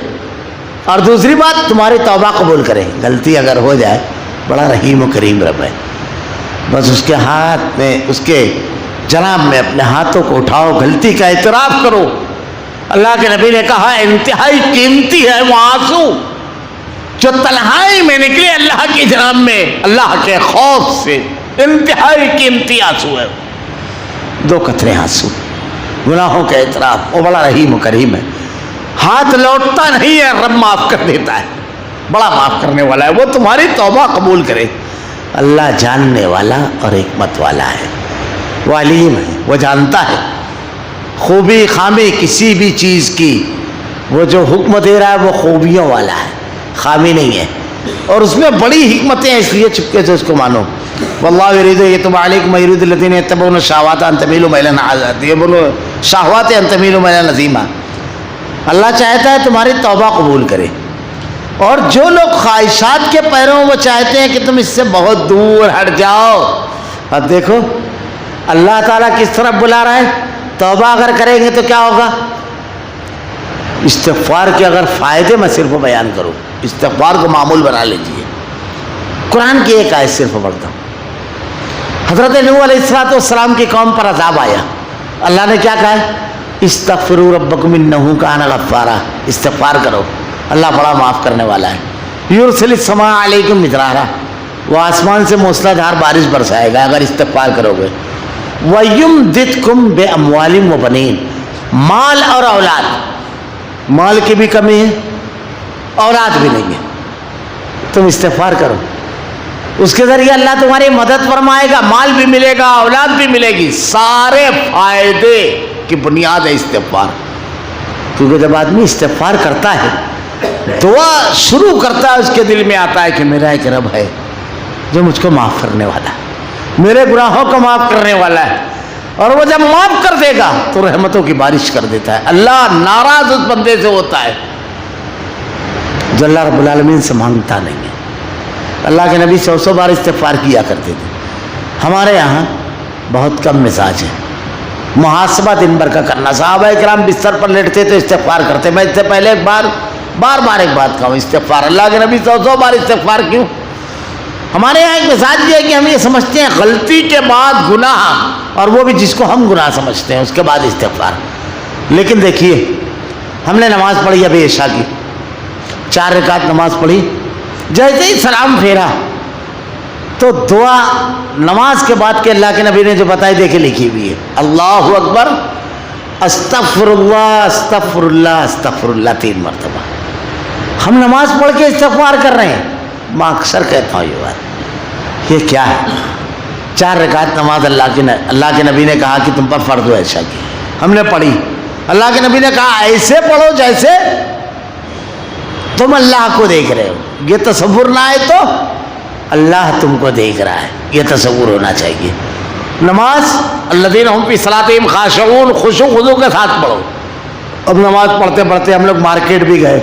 اور دوسری بات تمہاری توبہ قبول کرے. غلطی اگر ہو جائے بڑا رحیم و کریم رب ہے, بس اس کے ہاتھ میں, اس کے جناب میں اپنے ہاتھوں کو اٹھاؤ, غلطی کا اعتراف کرو. اللہ کے نبی نے کہا انتہائی قیمتی ہے وہ آنسو جو تنہائی میں نکلے اللہ کی جناب میں اللہ کے خوف سے. انتہائی قیمتی آنسو ہے, 2 قطرے آنسو, گناہوں کا اعتراف. وہ بڑا رحیم و کریم ہے, ہاتھ لوٹتا نہیں ہے, رب معاف کر دیتا ہے, بڑا معاف کرنے والا ہے. وہ تمہاری توبہ قبول کرے. اللہ جاننے والا اور حکمت والا ہے, وہ علیم ہے, وہ جانتا ہے خوبی خامی کسی بھی چیز کی. وہ جو حکم دے رہا ہے وہ خوبیوں والا ہے, خامی نہیں ہے, اور اس میں بڑی حکمتیں ہیں, اس لیے چپکے سے اس کو مانو. واللہ یرید یتوب علیکم ویرید الذین یتبعون الشہوات ان تمیلوا میلا عظیما. یہ بولو شہوات ان تمیلوا میلا عظیما. اللہ چاہتا ہے تمہاری توبہ قبول کرے, اور جو لوگ خواہشات کے پیروں وہ چاہتے ہیں کہ تم اس سے بہت دور ہٹ جاؤ. اب دیکھو اللہ تعالیٰ کس طرف بلا رہا ہے. توبہ اگر کریں گے تو کیا ہوگا؟ استغفار کے اگر فائدے میں صرف بیان کروں, استغفار کو معمول بنا لیجیے. قرآن کی ایک آیت صرف پڑھتا ہوں. حضرت نوح علیہ السلام کی قوم پر عذاب آیا. اللہ نے کیا کہا ہے؟ استغفروا ربکم انہ کان غفارا. استغفار کرو, اللہ بڑا معاف کرنے والا ہے. یرسل السماء علیکم مدرارا, وہ آسمان سے موسلادھار بارش برسائے گا اگر استغفار کرو گے. وَيُمْدِدْكُمْ بِأَمْوَالٍ وَبَنِينَ, مال اور اولاد. مال کی بھی کمی ہے, اولاد بھی نہیں ہے, تم استغفار کرو, اس کے ذریعے اللہ تمہاری مدد فرمائے گا. مال بھی ملے گا, اولاد بھی ملے گی, سارے فائدے کی بنیاد ہے استغفار. کیونکہ جب آدمی استغفار کرتا ہے, دعا شروع کرتا ہے, اس کے دل میں آتا ہے کہ میرا ایک رب ہے جو مجھ کو معاف کرنے والا ہے, میرے گناہوں کو معاف کرنے والا ہے, اور وہ جب معاف کر دے گا تو رحمتوں کی بارش کر دیتا ہے. اللہ ناراض اس بندے سے ہوتا ہے جو اللہ رب العالمین سے مانگتا نہیں ہے. اللہ کے نبی 100 بار استغفار کیا کرتے تھے. ہمارے یہاں بہت کم مزاج ہے محاسبہ دن بھر کا کرنا. صحابہ کرام بستر پر لیٹتے تو استغفار کرتے. میں اس سے پہلے بار بار ایک بات کہوں, استغفار. اللہ کے نبی 100 بار استغفار کیوں؟ ہمارے یہاں ایک مزاج یہ ہے کہ ہم یہ سمجھتے ہیں غلطی کے بعد گناہ, اور وہ بھی جس کو ہم گناہ سمجھتے ہیں, اس کے بعد استغفار. لیکن دیکھیے ہم نے نماز پڑھی ابھی عشاء کی, 4 رکعت نماز پڑھی, جیسے ہی سلام پھیرا تو دعا نماز کے بعد کے اللہ کے نبی نے جو بتائی دیکھے لکھی ہوئی ہے, اللہ اکبر, استغفر اللہ استغفر اللہ استغفر اللہ 3 مرتبہ. ہم نماز پڑھ کے استغفار کر رہے ہیں. میں اکثر کہتا ہوں یہ بات, یہ کیا ہے؟ 4 رکعت نماز اللہ کے نبی نے کہا کہ تم پر فرض ہے عشاء کی, ہم نے پڑھی. اللہ کے نبی نے کہا ایسے پڑھو جیسے تم اللہ کو دیکھ رہے ہو. یہ تصور نہ آئے تو اللہ تم کو دیکھ رہا ہے, یہ تصور ہونا چاہیے. نماز الذین هم فی صلاتہم خاشعون, خشوع خضوع کے ساتھ پڑھو. اب نماز پڑھتے پڑھتے ہم لوگ مارکیٹ بھی گئے,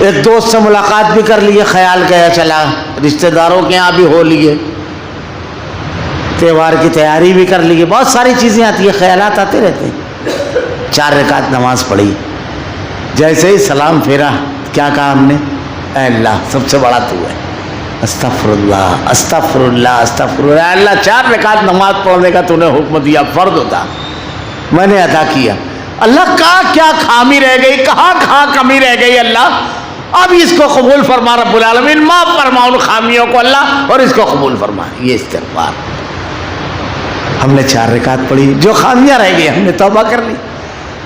ایک دوست سے ملاقات بھی کر لیے، خیال کیا چلا رشتہ داروں کے یہاں بھی ہو لیے، تہوار کی تیاری بھی کر لیے، بہت ساری چیزیں آتی ہیں، خیالات آتے رہتے ہیں۔ 4 رکعت نماز پڑھی، جیسے ہی سلام پھیرا کیا کہا ہم نے؟ اے اللہ سب سے بڑا تو ہے، استغفر اللہ استغفر اللہ استغفر اللہ۔ اے اللہ 4 رکعت نماز پڑھنے کا تو نے حکم دیا، فرض ہوتا، میں نے ادا کیا، اللہ کہاں کیا خامی رہ گئی، کہاں کمی رہ گئی اللہ، اب اس کو قبول فرما رب العالمین، معاف فرما ان خامیوں کو اللہ، اور اس کو قبول فرما۔ یہ استغفار ہم نے 4 رکعت پڑھی، جو خامیاں رہ گئی ہم نے توبہ کر لی،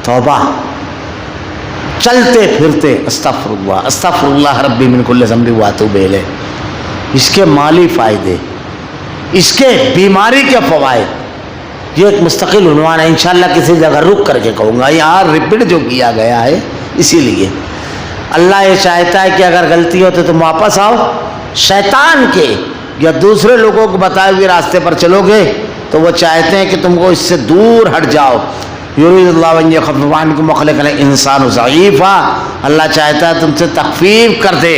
توبہ چلتے پھرتے استغفر اللہ ربی من کل ذنب واتوب الیہ۔ اس کے مالی فائدے، اس کے بیماری کے فوائد، یہ ایک مستقل عنوان ہے، انشاءاللہ کسی جگہ رک کر کے کہوں گا، یہاں ریپیٹ جو کیا گیا ہے اسی لیے اللہ یہ چاہتا ہے کہ اگر غلطی ہو تو تم واپس آؤ، شیطان کے یا دوسرے لوگوں کو بتائے ہوئے راستے پر چلو گے تو وہ چاہتے ہیں کہ تم کو اس سے دور ہٹ جاؤ۔ یرید اللہ ان یخفف عنکم وخلق الانسان ضعیفا، اللہ چاہتا ہے تم سے تخفیف کر دے،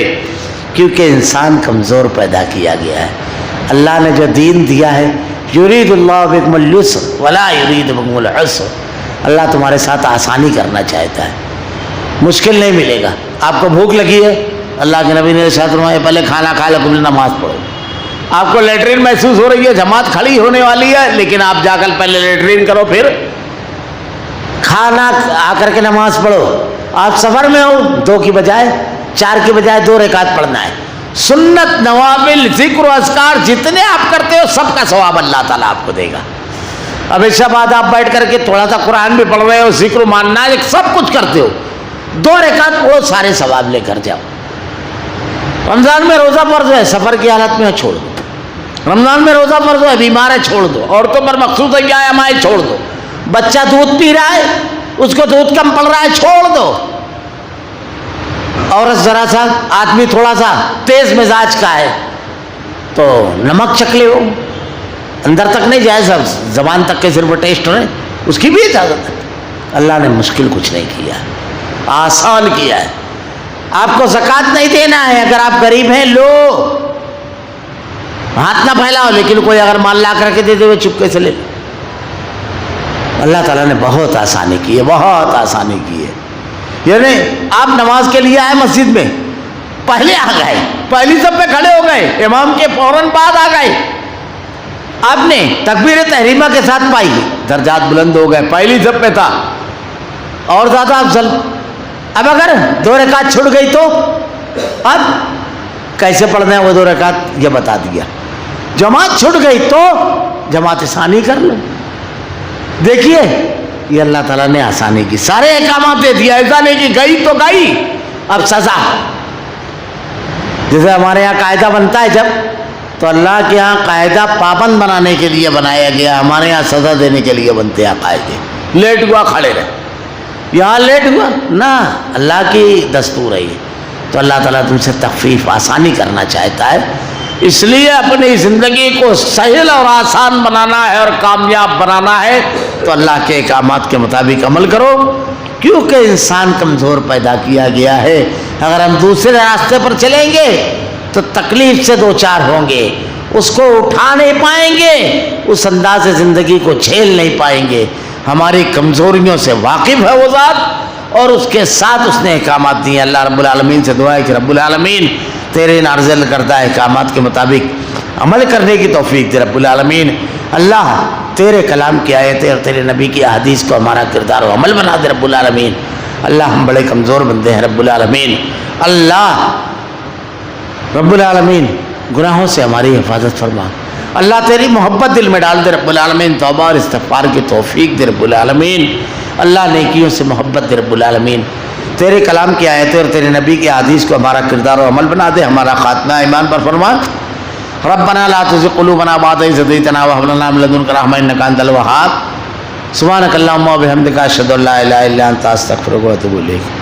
کیونکہ انسان کمزور پیدا کیا گیا ہے۔ اللہ نے جو دین دیا ہے، یرید اللہ بکم الیسر ولا یرید بکم العسر، اللہ تمہارے ساتھ آسانی کرنا چاہتا ہے، مشکل نہیں ملے گا۔ آپ کو بھوک لگی ہے، اللہ کے نبی نے ارشاد فرمایا پہلے کھانا کھا لو پھر نماز پڑھو۔ آپ کو لیٹرین محسوس ہو رہی ہے، جماعت کھڑی ہونے والی ہے، لیکن آپ جا کر پہلے لیٹرین کرو پھر کھانا آ کر کے نماز پڑھو۔ آپ سفر میں ہو، 2 کی بجائے 4 کی بجائے 2 رکعت پڑھنا ہے۔ سنت، نوافل، ذکر و اذکار جتنے آپ کرتے ہو سب کا ثواب اللہ تعالیٰ آپ کو دے گا۔ اب عشاء بعد آپ بیٹھ کر کے تھوڑا سا قرآن بھی پڑھ رہے ہو، ذکر ماننا ہے، سب کچھ کرتے ہو، 2 رکعت پڑھو، سارے ثواب لے کر جاؤ۔ رمضان میں روزہ فرض ہے، سفر کی حالت میں چھوڑ دو۔ رمضان میں روزہ فرض ہے، بیمار ہے چھوڑ دو۔ عورتوں پر مخصوص ہے کیا ہے ہمارے، چھوڑ دو۔ بچہ دودھ پی رہا ہے، اس کو دودھ کم پڑ رہا ہے، چھوڑ دو۔ عورت ذرا سا، آدمی تھوڑا سا تیز مزاج کا ہے تو نمک چکھ لے، ہو اندر تک نہیں جائے، سب زبان تک کے صرف ٹیسٹ رہے، اس کی بھی اجازت ہے۔ اللہ نے مشکل کچھ نہیں کیا، آسان کیا ہے۔ آپ کو زکوٰۃ نہیں دینا ہے، اگر آپ غریب ہیں لو، ہاتھ نہ پھیلاؤ، لیکن کوئی اگر مال لا کر کے دے دے وہ چپکے سے لے لو۔ اللہ تعالیٰ نے بہت آسانی کی ہے، بہت آسانی کی ہے۔ یعنی آپ نماز کے لیے آئے مسجد میں، پہلے آ گئے، پہلی صف پہ کھڑے ہو گئے، امام کے فوراً بعد آ گئے، آپ نے تکبیر تحریمہ کے ساتھ پائی، درجات بلند ہو گئے، پہلی صف پہ تھا اور زیادہ افضل۔ اب اگر 2 رکعت چھوٹ گئی تو اب کیسے پڑھنا ہے وہ 2 رکعت یہ بتا دیا۔ جماعت چھوٹ گئی تو جماعت ثانی کر لو۔ دیکھیے یہ اللہ تعالیٰ نے آسانی کی، سارے احکامات دے دیا، ایسا نہیں کہ گئی تو گئی، اب سزا۔ جیسے ہمارے یہاں قاعدہ بنتا ہے جب، تو اللہ کے یہاں قاعدہ پابند بنانے کے لیے بنایا گیا، ہمارے یہاں سزا دینے کے لیے بنتے ہیں قاعدے۔ لیٹ ہوا کھڑے رہے، یہاں لیٹ ہوا نہ، اللہ کی دستور ہے یہ۔ تو اللہ تعالیٰ تم سے تخفیف، آسانی کرنا چاہتا ہے، اس لیے اپنی زندگی کو سہل اور آسان بنانا ہے اور کامیاب بنانا ہے تو اللہ کے احکامات کے مطابق عمل کرو، کیونکہ انسان کمزور پیدا کیا گیا ہے۔ اگر ہم دوسرے راستے پر چلیں گے تو تکلیف سے 2-4 ہوں گے، اس کو اٹھا نہیں پائیں گے، اس انداز زندگی کو جھیل نہیں پائیں گے۔ ہماری کمزوریوں سے واقف ہے وہ ذات، اور اس کے ساتھ اس نے احکامات دیے۔ اللہ رب العالمین سے دعا ہے کہ رب العالمین تیرے نازل کردہ احکامات کے مطابق عمل کرنے کی توفیق دے رب العالمین۔ اللہ تیرے کلام کی آیتیں اور تیرے نبی کی احادیث کو ہمارا کردار و عمل بنا دے رب العالمین۔ اللہ ہم بڑے کمزور بندے ہیں رب العالمین، اللہ رب العالمین گناہوں سے ہماری حفاظت فرما، اللہ تیری محبت دل میں ڈال دے رب العالمین، توبہ اور استغفار کی توفیق دے رب العالمین، اللہ نیکیوں سے محبت دے رب العالمین، تیرے کلام کی آیتیں اور تیرے نبی کی حدیث کو ہمارا کردار و عمل بنا دے، ہمارا خاتمہ ایمان پر فرما۔ ربنا لا تزغ قلوبنا بعد إذ هديتنا وهب لنا من لدنك رحمة إنك أنت الوهاب۔ سبحانك اللهم وبحمدك أشهد أن لا إله إلا أنت أستغفرك وأتوب إليك۔